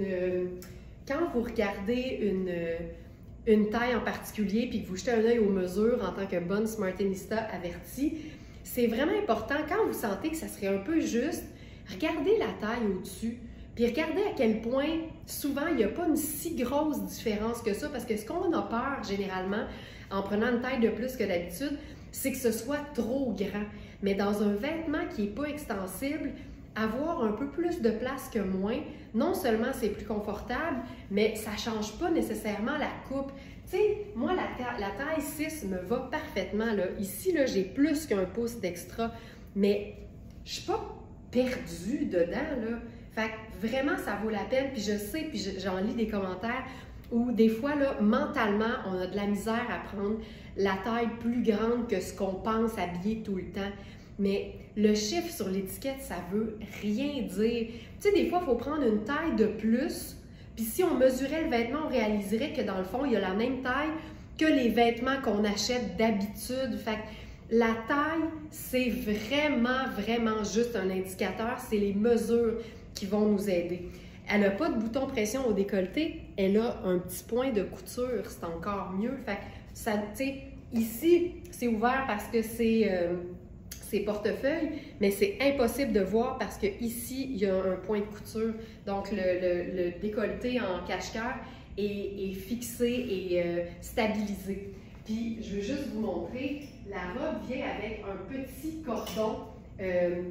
une taille en particulier, puis que vous jetez un œil aux mesures en tant que bonne Smartinista avertie, c'est vraiment important, quand vous sentez que ça serait un peu juste, regardez la taille au-dessus, puis regardez à quel point, souvent, il n'y a pas une si grosse différence que ça, parce que ce qu'on a peur, généralement, en prenant une taille de plus que d'habitude, c'est que ce soit trop grand. Mais dans un vêtement qui n'est pas extensible, avoir un peu plus de place que moins, non seulement c'est plus confortable, mais ça ne change pas nécessairement la coupe. Tu sais, moi, la taille 6 me va parfaitement. Là. Ici, là, j'ai plus qu'un pouce d'extra, mais je ne suis pas perdue dedans. Là. Fait que vraiment, ça vaut la peine. Puis je sais, puis j'en lis des commentaires où des fois, là, mentalement, on a de la misère à prendre la taille plus grande que ce qu'on pense habiller tout le temps. Mais le chiffre sur l'étiquette, ça veut rien dire. Tu sais, des fois, il faut prendre une taille de plus, puis si on mesurait le vêtement, on réaliserait que dans le fond, il y a la même taille que les vêtements qu'on achète d'habitude. Fait que la taille, c'est vraiment, vraiment juste un indicateur. C'est les mesures qui vont nous aider. Elle n'a pas de bouton pression au décolleté, elle a un petit point de couture, c'est encore mieux. Fait que ça, tu sais, ici, c'est ouvert parce que c'est ces portefeuilles, mais c'est impossible de voir parce que ici il y a un point de couture. Donc, le décolleté en cache-cœur est fixé et stabilisé. Puis, je veux juste vous montrer, la robe vient avec un petit cordon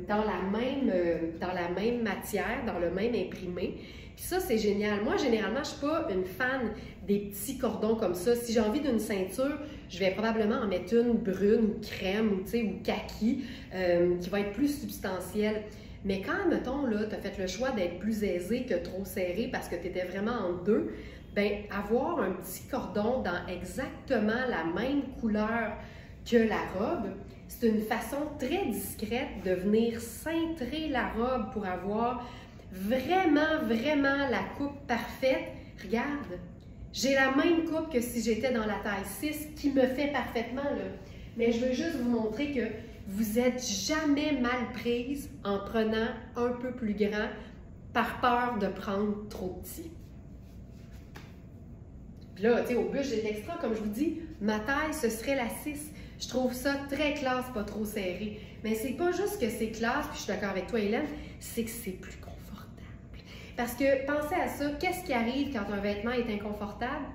dans la même matière, dans le même imprimé. Puis ça, c'est génial. Moi, généralement, je ne suis pas une fan des petits cordons comme ça. Si j'ai envie d'une ceinture, je vais probablement en mettre une brune ou crème ou kaki qui va être plus substantielle. Mais quand, mettons, là, tu as fait le choix d'être plus aisé que trop serré parce que tu étais vraiment en deux, bien, avoir un petit cordon dans exactement la même couleur que la robe, c'est une façon très discrète de venir cintrer la robe pour avoir vraiment, vraiment la coupe parfaite. Regarde, j'ai la même coupe que si j'étais dans la taille 6 qui me fait parfaitement, là. Mais je veux juste vous montrer que vous n'êtes jamais mal prise en prenant un peu plus grand par peur de prendre trop petit. Puis là, tu sais, au but, j'ai de l'extra, comme je vous dis, ma taille, ce serait la 6. Je trouve ça très classe, pas trop serré. Mais c'est pas juste que c'est classe, puis je suis d'accord avec toi, Hélène, c'est que c'est plus confortable. Parce que, pensez à ça, qu'est-ce qui arrive quand un vêtement est inconfortable?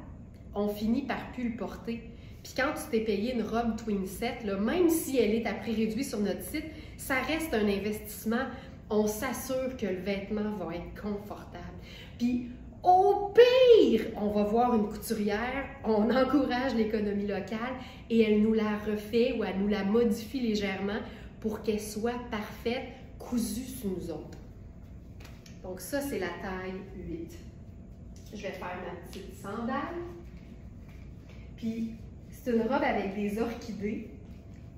On finit par plus le porter. Puis quand tu t'es payé une robe Twin Set, là, même si elle est à prix réduit sur notre site, ça reste un investissement. On s'assure que le vêtement va être confortable. Puis, au pire, on va voir une couturière, on encourage l'économie locale et elle nous la refait ou elle nous la modifie légèrement pour qu'elle soit parfaite, cousue sur nous autres. Donc ça, c'est la taille 8. Je vais faire ma petite sandale. Puis, c'est une robe avec des orchidées,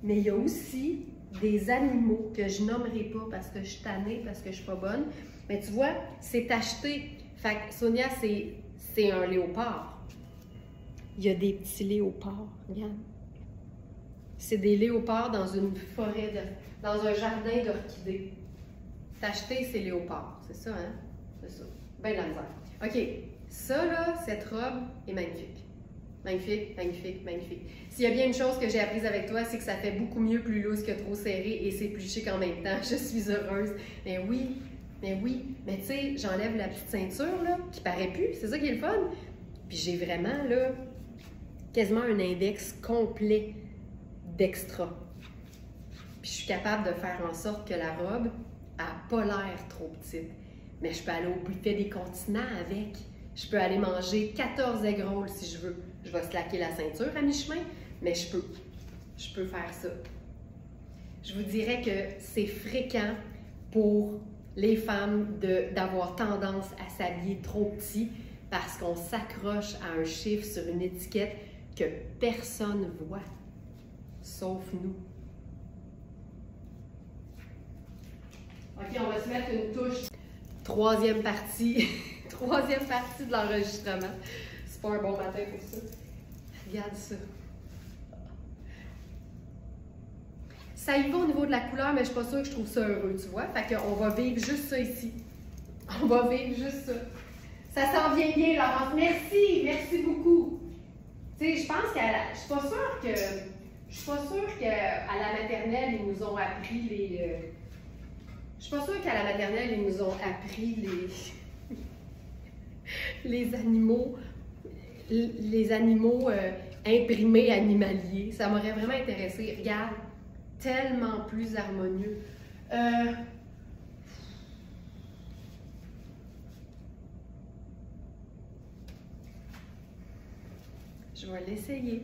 mais il y a aussi des animaux que je nommerai pas parce que je suis tannée, parce que je ne suis pas bonne. Mais tu vois, c'est acheté. Fait que Sonia, c'est un léopard. Il y a des petits léopards, regarde. C'est des léopards dans une forêt, dans un jardin d'orchidées. C'est acheté, c'est léopard. C'est ça, hein? C'est ça. Ben de la misère. OK. Ça, là, cette robe est magnifique. Magnifique, magnifique, magnifique. S'il y a bien une chose que j'ai apprise avec toi, c'est que ça fait beaucoup mieux plus loose que trop serré et c'est plus chic en même temps. Je suis heureuse. Mais oui, mais tu sais, j'enlève la petite ceinture, là, qui paraît plus, c'est ça qui est le fun. Puis j'ai vraiment, là, quasiment un index complet d'extra. Puis je suis capable de faire en sorte que la robe n'a pas l'air trop petite. Mais je peux aller au buffet des continents avec. Je peux aller manger 14 egg rolls si je veux. Je vais slacker la ceinture à mi-chemin, mais je peux faire ça. Je vous dirais que c'est fréquent pour les femmes d'avoir tendance à s'habiller trop petit parce qu'on s'accroche à un chiffre sur une étiquette que personne voit, sauf nous. OK, on va se mettre une touche. Troisième partie de l'enregistrement. C'est pas un bon matin pour ça. Regarde ça. Ça y va au niveau de la couleur, mais je suis pas sûre que je trouve ça heureux, tu vois. Fait qu'on va vivre juste ça ici. On va vivre juste ça. Ça s'en vient bien, Laurence. Merci, merci beaucoup. Tu sais, je pense je suis pas sûre qu'à la maternelle, ils nous ont appris les... je suis pas sûre qu'à la maternelle, ils nous ont appris les animaux imprimés animaliers. Ça m'aurait vraiment intéressé. Regarde, tellement plus harmonieux. Je vais l'essayer.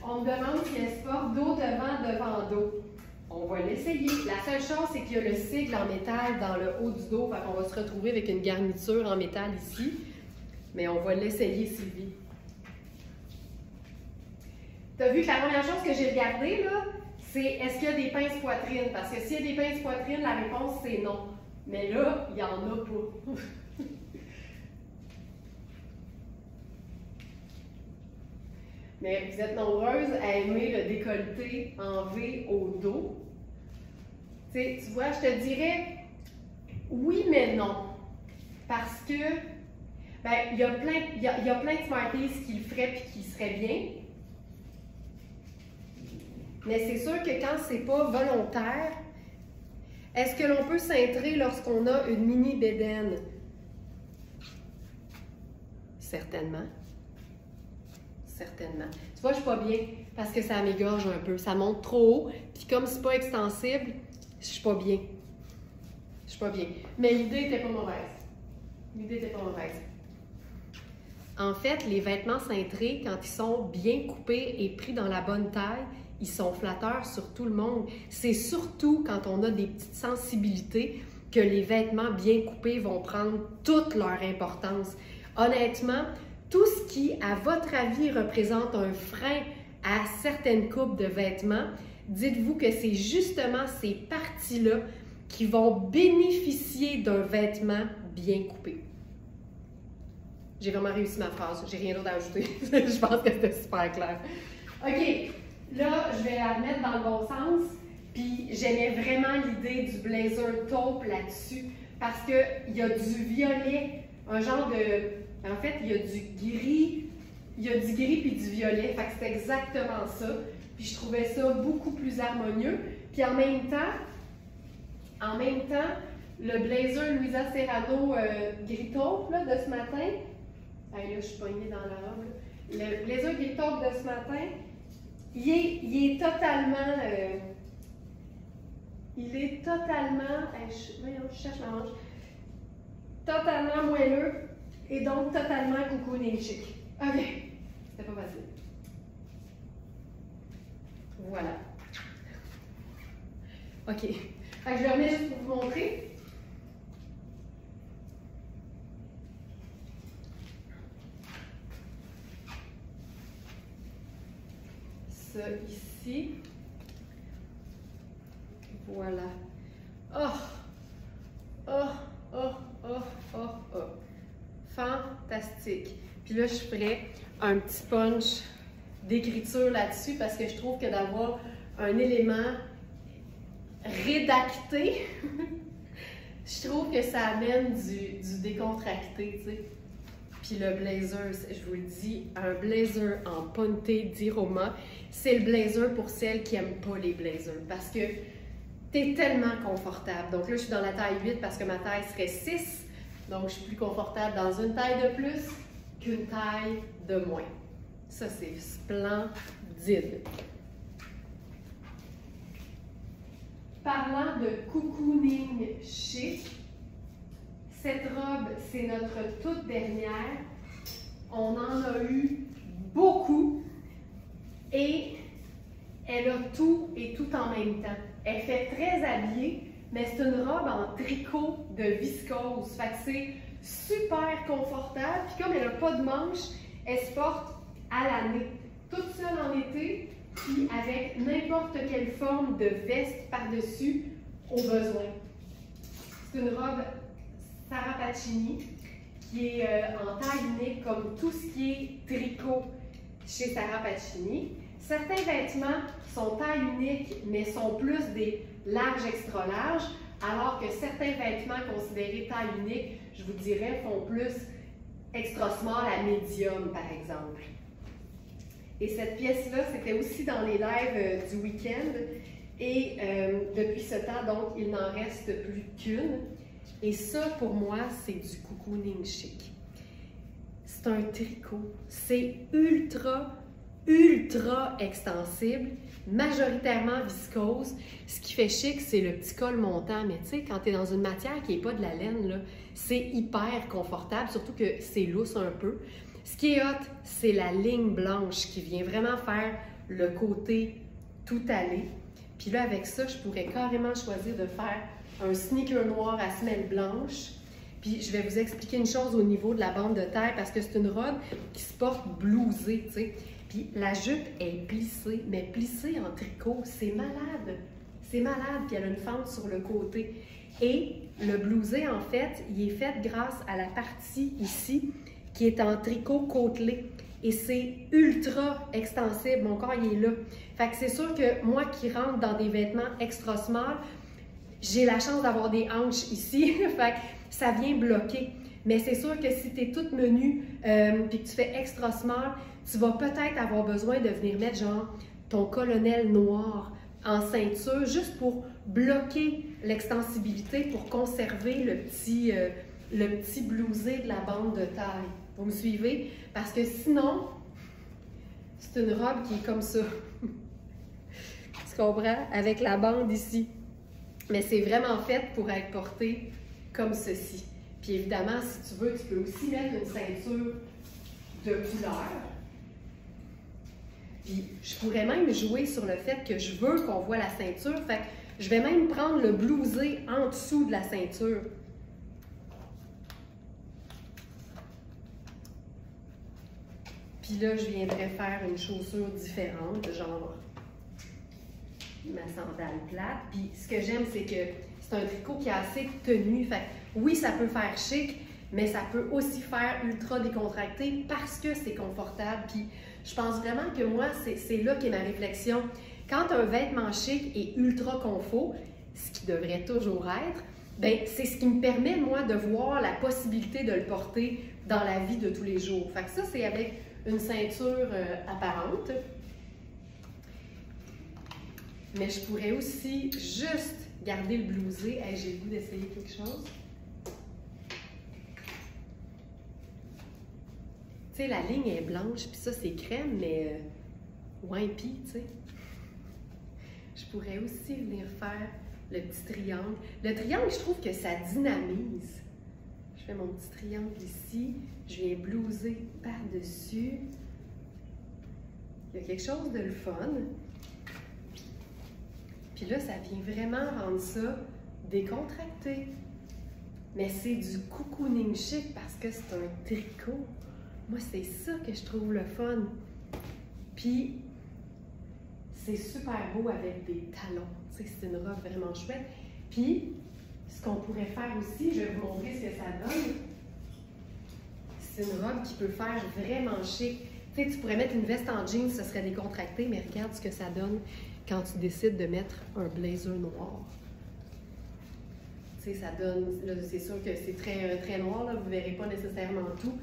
On me demande si elle se porte dos devant dos. On va l'essayer. La seule chose, c'est qu'il y a le sigle en métal dans le haut du dos. Fait qu'on va se retrouver avec une garniture en métal ici. Mais on va l'essayer, Sylvie. Tu as vu que la première chose que j'ai regardée, là, c'est est-ce qu'il y a des pinces poitrine? Parce que s'il y a des pinces poitrine, la réponse, c'est non. Mais là, il n'y en a pas. Mais vous êtes nombreuses à aimer le décolleté en V au dos. Tu vois, je te dirais oui, mais non. Parce que, ben, il y a plein de Smarties qui le feraient et qui seraient bien. Mais c'est sûr que quand c'est pas volontaire, est-ce que l'on peut cintrer lorsqu'on a une mini bédaine? Certainement. Certainement. Tu vois, je suis pas bien parce que ça m'égorge un peu. Ça monte trop haut, puis comme c'est pas extensible, je suis pas bien. Je suis pas bien. Mais l'idée était pas mauvaise. L'idée était pas mauvaise. En fait, les vêtements cintrés, quand ils sont bien coupés et pris dans la bonne taille, ils sont flatteurs sur tout le monde. C'est surtout quand on a des petites sensibilités que les vêtements bien coupés vont prendre toute leur importance. Honnêtement, tout ce qui, à votre avis, représente un frein à certaines coupes de vêtements, dites-vous que c'est justement ces parties-là qui vont bénéficier d'un vêtement bien coupé. J'ai vraiment réussi ma phrase, j'ai rien d'autre à ajouter. Je pense que c'était super clair. OK, là, je vais la mettre dans le bon sens, puis j'aimais vraiment l'idée du blazer taupe là-dessus, parce qu'il y a du violet, un genre de... En fait, il y a du gris puis du violet, fait que c'est exactement ça. Puis je trouvais ça beaucoup plus harmonieux. Puis en même temps, le blazer Louisa Serrano gris taupe là, de ce matin, là, je suis poignée dans la robe. Le blazer gris taupe de ce matin, il est totalement... je cherche ma manche. Totalement moelleux et donc totalement cocooning chic. OK, c'était pas facile. Voilà. OK. Fait que je le remets juste pour vous montrer. Ça ici. Voilà. Oh! Oh! Oh! Oh! Oh! Oh! Fantastique! Puis là, je ferai un petit punch d'écriture là-dessus parce que je trouve que d'avoir un élément rédacté, je trouve que ça amène du décontracté, tu sais. Puis le blazer, je vous le dis, un blazer en ponte d'Iroma, c'est le blazer pour celles qui n'aiment pas les blazers parce que t'es tellement confortable. Donc là, je suis dans la taille 8 parce que ma taille serait 6. Donc, je suis plus confortable dans une taille de plus qu'une taille de moins. Ça, c'est splendide. Parlant de cocooning chic, cette robe, c'est notre toute dernière. On en a eu beaucoup et elle a tout et tout en même temps. Elle fait très habillée, mais c'est une robe en tricot de viscose. Fait que c'est super confortable. Puis comme elle n'a pas de manches, elle se porte à l'année. Toute seule en été, puis avec n'importe quelle forme de veste par-dessus au besoin. C'est une robe Sarah Pacini qui est en taille unique comme tout ce qui est tricot chez Sarah Pacini. Certains vêtements sont taille unique, mais sont plus des larges extra larges, alors que certains vêtements considérés taille unique, je vous dirais, font plus extra small à medium, par exemple. Et cette pièce-là, c'était aussi dans les lives du week-end. Et depuis ce temps, donc, il n'en reste plus qu'une. Et ça, pour moi, c'est du cocooning chic. C'est un tricot. C'est ultra extensible, majoritairement viscose. Ce qui fait chic, c'est le petit col montant. Mais tu sais, quand tu es dans une matière qui n'est pas de la laine, c'est hyper confortable, surtout que c'est lousse un peu. Ce qui est hot, c'est la ligne blanche qui vient vraiment faire le côté tout allé. Puis là, avec ça, je pourrais carrément choisir de faire un sneaker noir à semelle blanche. Puis je vais vous expliquer une chose au niveau de la bande de taille parce que c'est une robe qui se porte blousée, tu sais. Puis la jupe est plissée, mais plissée en tricot, c'est malade. C'est malade, puis elle a une fente sur le côté. Et le blousé, en fait, il est fait grâce à la partie ici qui est en tricot côtelé. Et c'est ultra extensible, mon corps il est là. Fait que c'est sûr que moi qui rentre dans des vêtements extra small, j'ai la chance d'avoir des hanches ici, fait que ça vient bloquer. Mais c'est sûr que si tu es toute menue puis que tu fais extra small, tu vas peut-être avoir besoin de venir mettre genre ton colonel noir en ceinture, juste pour bloquer l'extensibilité, pour conserver le petit blousé de la bande de taille. Vous me suivez? Parce que sinon, c'est une robe qui est comme ça. Tu comprends? Avec la bande ici. Mais c'est vraiment fait pour être portée comme ceci. Puis évidemment, si tu veux, tu peux aussi mettre une ceinture de couleur. Puis je pourrais même jouer sur le fait que je veux qu'on voit la ceinture. Fait que je vais même prendre le blousé en dessous de la ceinture. Puis là, je viendrais faire une chaussure différente, genre ma sandale plate. Puis ce que j'aime, c'est que c'est un tricot qui est assez tenu. Fait que oui, ça peut faire chic, mais ça peut aussi faire ultra décontracté parce que c'est confortable. Puis je pense vraiment que moi, c'est là qu'est ma réflexion. Quand un vêtement chic est ultra confort, ce qui devrait toujours être, ben c'est ce qui me permet, moi, de voir la possibilité de le porter dans la vie de tous les jours. Fait que ça, c'est avec une ceinture apparente. Mais je pourrais aussi juste garder le blousé. Hey, j'ai le goût d'essayer quelque chose. Tu sais, la ligne est blanche, puis ça, c'est crème, mais wimpy, tu sais. Je pourrais aussi venir faire le petit triangle. Le triangle, je trouve que ça dynamise. Je fais mon petit triangle ici. Je viens blouser par-dessus. Il y a quelque chose de le fun. Puis là, ça vient vraiment rendre ça décontracté. Mais c'est du cocooning chic parce que c'est un tricot. Moi, c'est ça que je trouve le fun. Puis, c'est super beau avec des talons. Tu sais, c'est une robe vraiment chouette. Puis, ce qu'on pourrait faire aussi, je vais vous montrer ce que ça donne. C'est une robe qui peut faire vraiment chic. Tu sais, tu pourrais mettre une veste en jeans, ce serait décontracté, mais regarde ce que ça donne quand tu décides de mettre un blazer noir. Tu sais, ça donne, là, c'est sûr que c'est très noir, là, vous ne verrez pas nécessairement tout,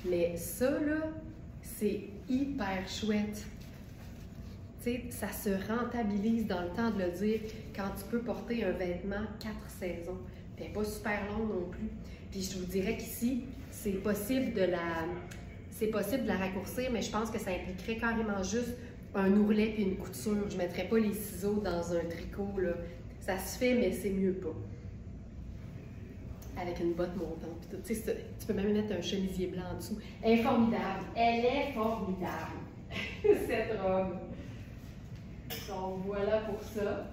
mais ça, là, c'est hyper chouette. Tu sais, ça se rentabilise dans le temps de le dire quand tu peux porter un vêtement 4 saisons. Elle n'est pas super longue non plus. Puis je vous dirais qu'ici, c'est possible de la raccourcir, mais je pense que ça impliquerait carrément juste un ourlet puis une couture. Je ne mettrais pas les ciseaux dans un tricot, là. Ça se fait, mais c'est mieux pas. Avec une botte montante. Tu sais, tu peux même mettre un chemisier blanc en dessous. Elle est formidable. Elle est formidable, cette robe. Donc, voilà pour ça.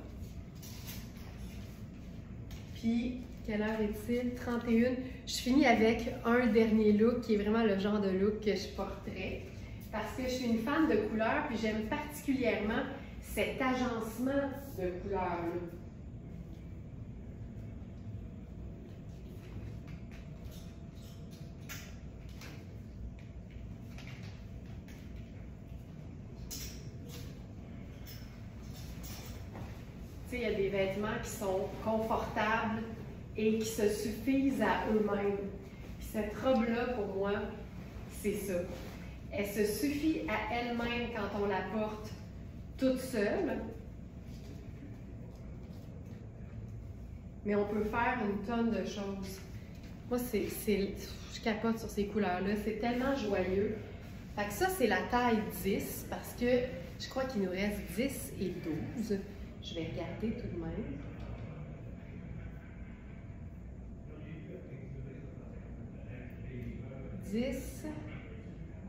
Puis, quelle heure est-il? 31. Je finis avec un dernier look qui est vraiment le genre de look que je porterais. Parce que je suis une fan de couleurs, puis j'aime particulièrement cet agencement de couleurs-là. Tu sais, il y a des vêtements qui sont confortables et qui se suffisent à eux-mêmes. Puis cette robe-là, pour moi, c'est ça. Elle se suffit à elle-même quand on la porte toute seule. Mais on peut faire une tonne de choses. Moi, je capote sur ces couleurs-là. C'est tellement joyeux. Fait que ça, c'est la taille 10 parce que je crois qu'il nous reste 10 et 12. Je vais regarder tout de même. « 10,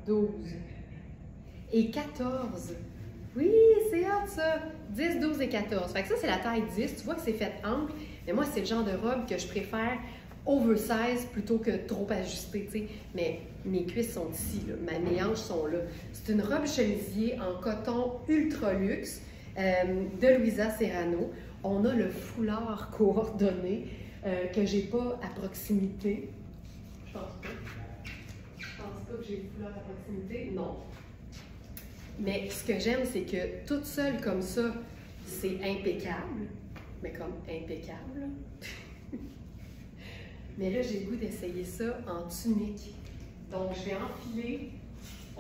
12 et 14. » Oui, c'est hot ça! 10, 12 et 14. Fait que ça, c'est la taille 10. Tu vois que c'est fait ample. Mais moi, c'est le genre de robe que je préfère oversize plutôt que trop ajustée, tu sais. Mais mes cuisses sont ici, là. Mes hanches sont là. C'est une robe chemisier en coton ultra luxe de Louisa Serrano. On a le foulard coordonné que j'ai pas à proximité. Je pense pas. Je pense pas que j'ai le foulard à proximité. Non. Mais ce que j'aime, c'est que toute seule comme ça, c'est impeccable. Mais comme impeccable. Mais là, j'ai le goût d'essayer ça en tunique. Donc, je vais enfiler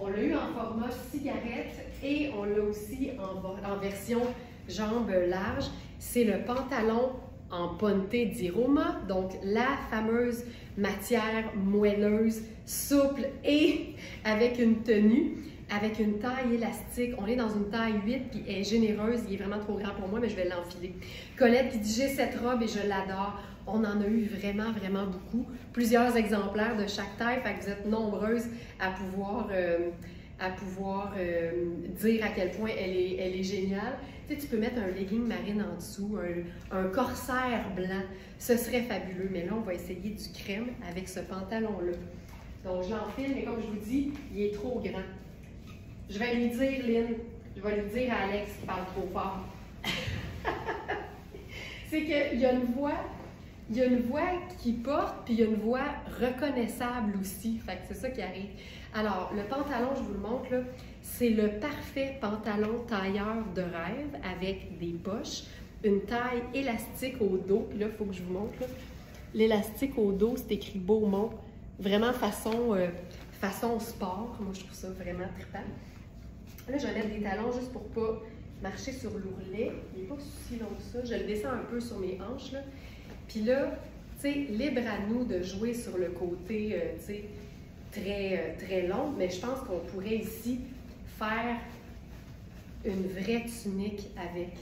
On l'a eu en format cigarette et on l'a aussi en version jambes larges. C'est le pantalon en ponte di Roma, donc la fameuse matière moelleuse, souple et avec une tenue, avec une taille élastique. On est dans une taille 8 qui est généreuse, il est vraiment trop grand pour moi, mais je vais l'enfiler. Colette qui dit « J'ai cette robe et je l'adore ». On en a eu vraiment, vraiment beaucoup. Plusieurs exemplaires de chaque taille, fait que vous êtes nombreuses à pouvoir dire à quel point elle est géniale. Tu sais, tu peux mettre un legging marine en dessous, un corsaire blanc, ce serait fabuleux. Mais là, on va essayer du crème avec ce pantalon-là. Donc, je l'enfile, mais comme je vous dis, il est trop grand. Je vais lui dire, Lynn, je vais lui dire à Alex qui parle trop fort. C'est qu'il y a une voix qui porte, puis il y a une voix reconnaissable aussi. Fait que c'est ça qui arrive. Alors, le pantalon, je vous le montre, là, c'est le parfait pantalon tailleur de rêve avec des poches, une taille élastique au dos. Puis là, il faut que je vous montre. L'élastique au dos, c'est écrit Beaumont. Vraiment façon sport. Moi, je trouve ça vraiment trippant. Là, je vais mettre des talons juste pour ne pas marcher sur l'ourlet. Il n'est pas si long que ça. Je le descends un peu sur mes hanches, là. Puis là, tu sais, libre à nous de jouer sur le côté, tu sais, très long, mais je pense qu'on pourrait ici faire une vraie tunique avec.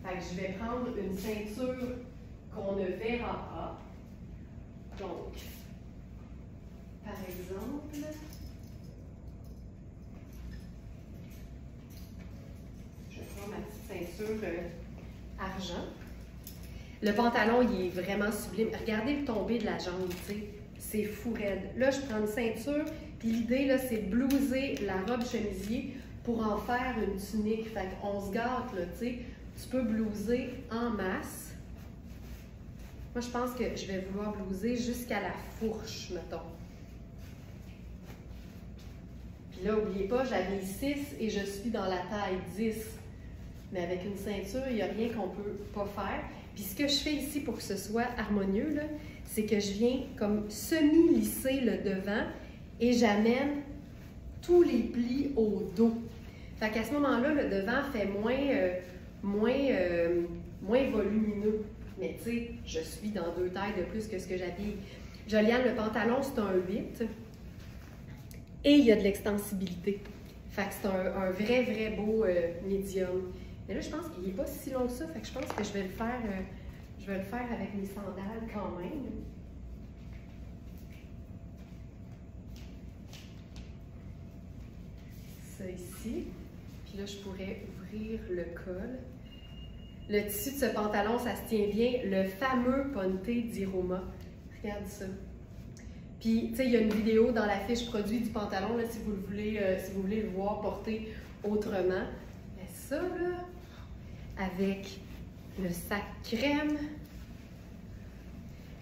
Fait que je vais prendre une ceinture qu'on ne verra pas. Donc, par exemple, je prends ma petite ceinture argent. Le pantalon, il est vraiment sublime. Regardez le tombé de la jambe, tu sais. C'est fou raide. Là, je prends une ceinture, puis l'idée, là, c'est de blouser la robe chemisier pour en faire une tunique. Fait qu'on se gâte, là, tu sais. Tu peux blouser en masse. Moi, je pense que je vais vouloir blouser jusqu'à la fourche, mettons. Puis là, n'oubliez pas, j'avais 6 et je suis dans la taille 10. Mais avec une ceinture, il n'y a rien qu'on ne peut pas faire. Puis ce que je fais ici pour que ce soit harmonieux, là, c'est que je viens comme semi-lisser le devant et j'amène tous les plis au dos. Fait qu'à ce moment-là, le devant fait moins volumineux. Mais tu sais, je suis dans 2 tailles de plus que ce que j'habille. Joliane, le pantalon, c'est un 8. Et il y a de l'extensibilité. Fait que c'est un vrai beau médium. Mais là, je pense qu'il n'est pas si long que ça. Fait que je pense que je vais le faire avec mes sandales quand même. Ça ici. Puis là, je pourrais ouvrir le col. Le tissu de ce pantalon, ça se tient bien. Le fameux ponte di Roma. Regarde ça. Puis, tu sais, il y a une vidéo dans la fiche produit du pantalon, là, si vous voulez le voir porter autrement. Mais ça, là, avec le sac crème,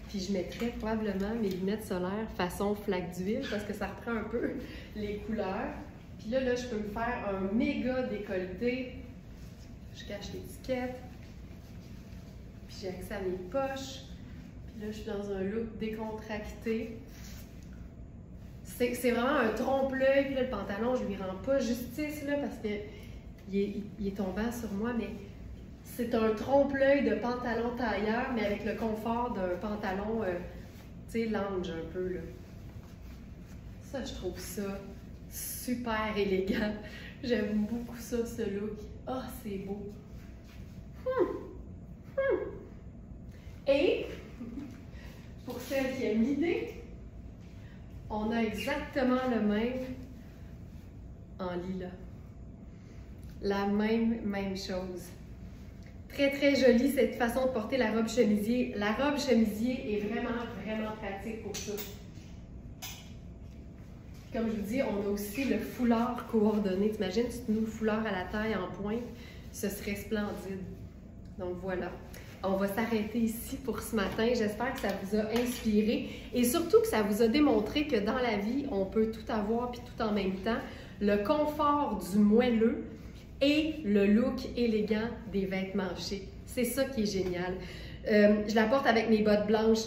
puis je mettrais probablement mes lunettes solaires façon flaque d'huile parce que ça reprend un peu les couleurs. Puis là, je peux me faire un méga décolleté. Je cache l'étiquette. Puis j'ai accès à mes poches. Puis là, je suis dans un look décontracté. C'est vraiment un trompe-l'œil. Puis là, le pantalon, je lui rends pas justice là, parce qu'il est tombant sur moi, mais c'est un trompe-l'œil de pantalon tailleur, mais avec le confort d'un pantalon, tu sais, lounge un peu, là. Ça, je trouve ça super élégant. J'aime beaucoup ça, ce look. Ah, oh, c'est beau. Et, pour celles qui aiment l'idée, on a exactement le même en lilas. La même chose. Très jolie cette façon de porter la robe chemisier. La robe chemisier est vraiment pratique pour ça. Comme je vous dis, on a aussi le foulard coordonné. T'imagines, tu te noues le foulard à la taille en pointe, ce serait splendide. Donc voilà. On va s'arrêter ici pour ce matin. J'espère que ça vous a inspiré et surtout que ça vous a démontré que dans la vie, on peut tout avoir puis tout en même temps. Le confort du moelleux et le look élégant des vêtements chics. C'est ça qui est génial. Je la porte avec mes bottes blanches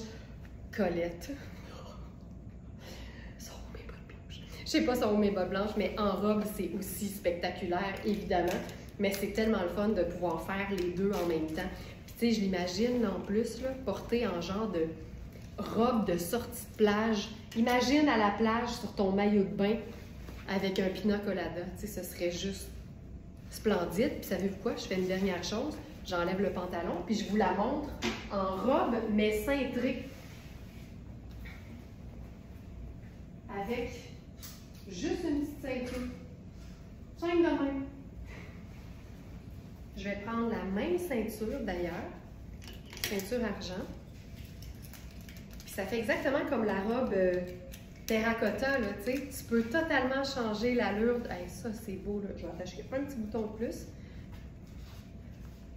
Colette. Je sais pas si on met bas blanche, mais en robe, c'est aussi spectaculaire, évidemment. Mais c'est tellement le fun de pouvoir faire les deux en même temps. Puis tu sais, je l'imagine en plus, là, porter en genre de robe de sortie de plage. Imagine à la plage sur ton maillot de bain avec un pina colada. Tu sais, ce serait juste splendide. Puis savez-vous quoi? Je fais une dernière chose. J'enlève le pantalon, puis je vous la montre en robe, mais cintrée. Avec juste une petite ceinture. Simple de même. Je vais prendre la même ceinture d'ailleurs, ceinture argent. Puis ça fait exactement comme la robe terracotta, là, tu sais. Tu peux totalement changer l'allure. Hey, ça, c'est beau, là. Je vais attacher un petit bouton de plus.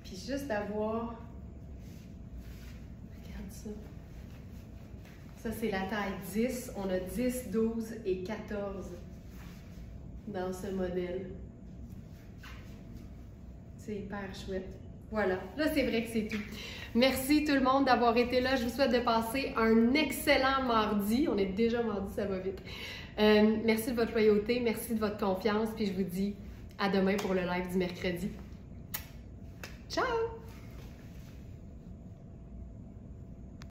Puis juste d'avoir... Regarde ça. Ça, c'est la taille 10. On a 10, 12 et 14 dans ce modèle. C'est hyper chouette. Voilà. Là, c'est vrai que c'est tout. Merci tout le monde d'avoir été là. Je vous souhaite de passer un excellent mardi. On est déjà mardi, ça va vite. Merci de votre loyauté. Merci de votre confiance. Puis je vous dis à demain pour le live du mercredi. Ciao!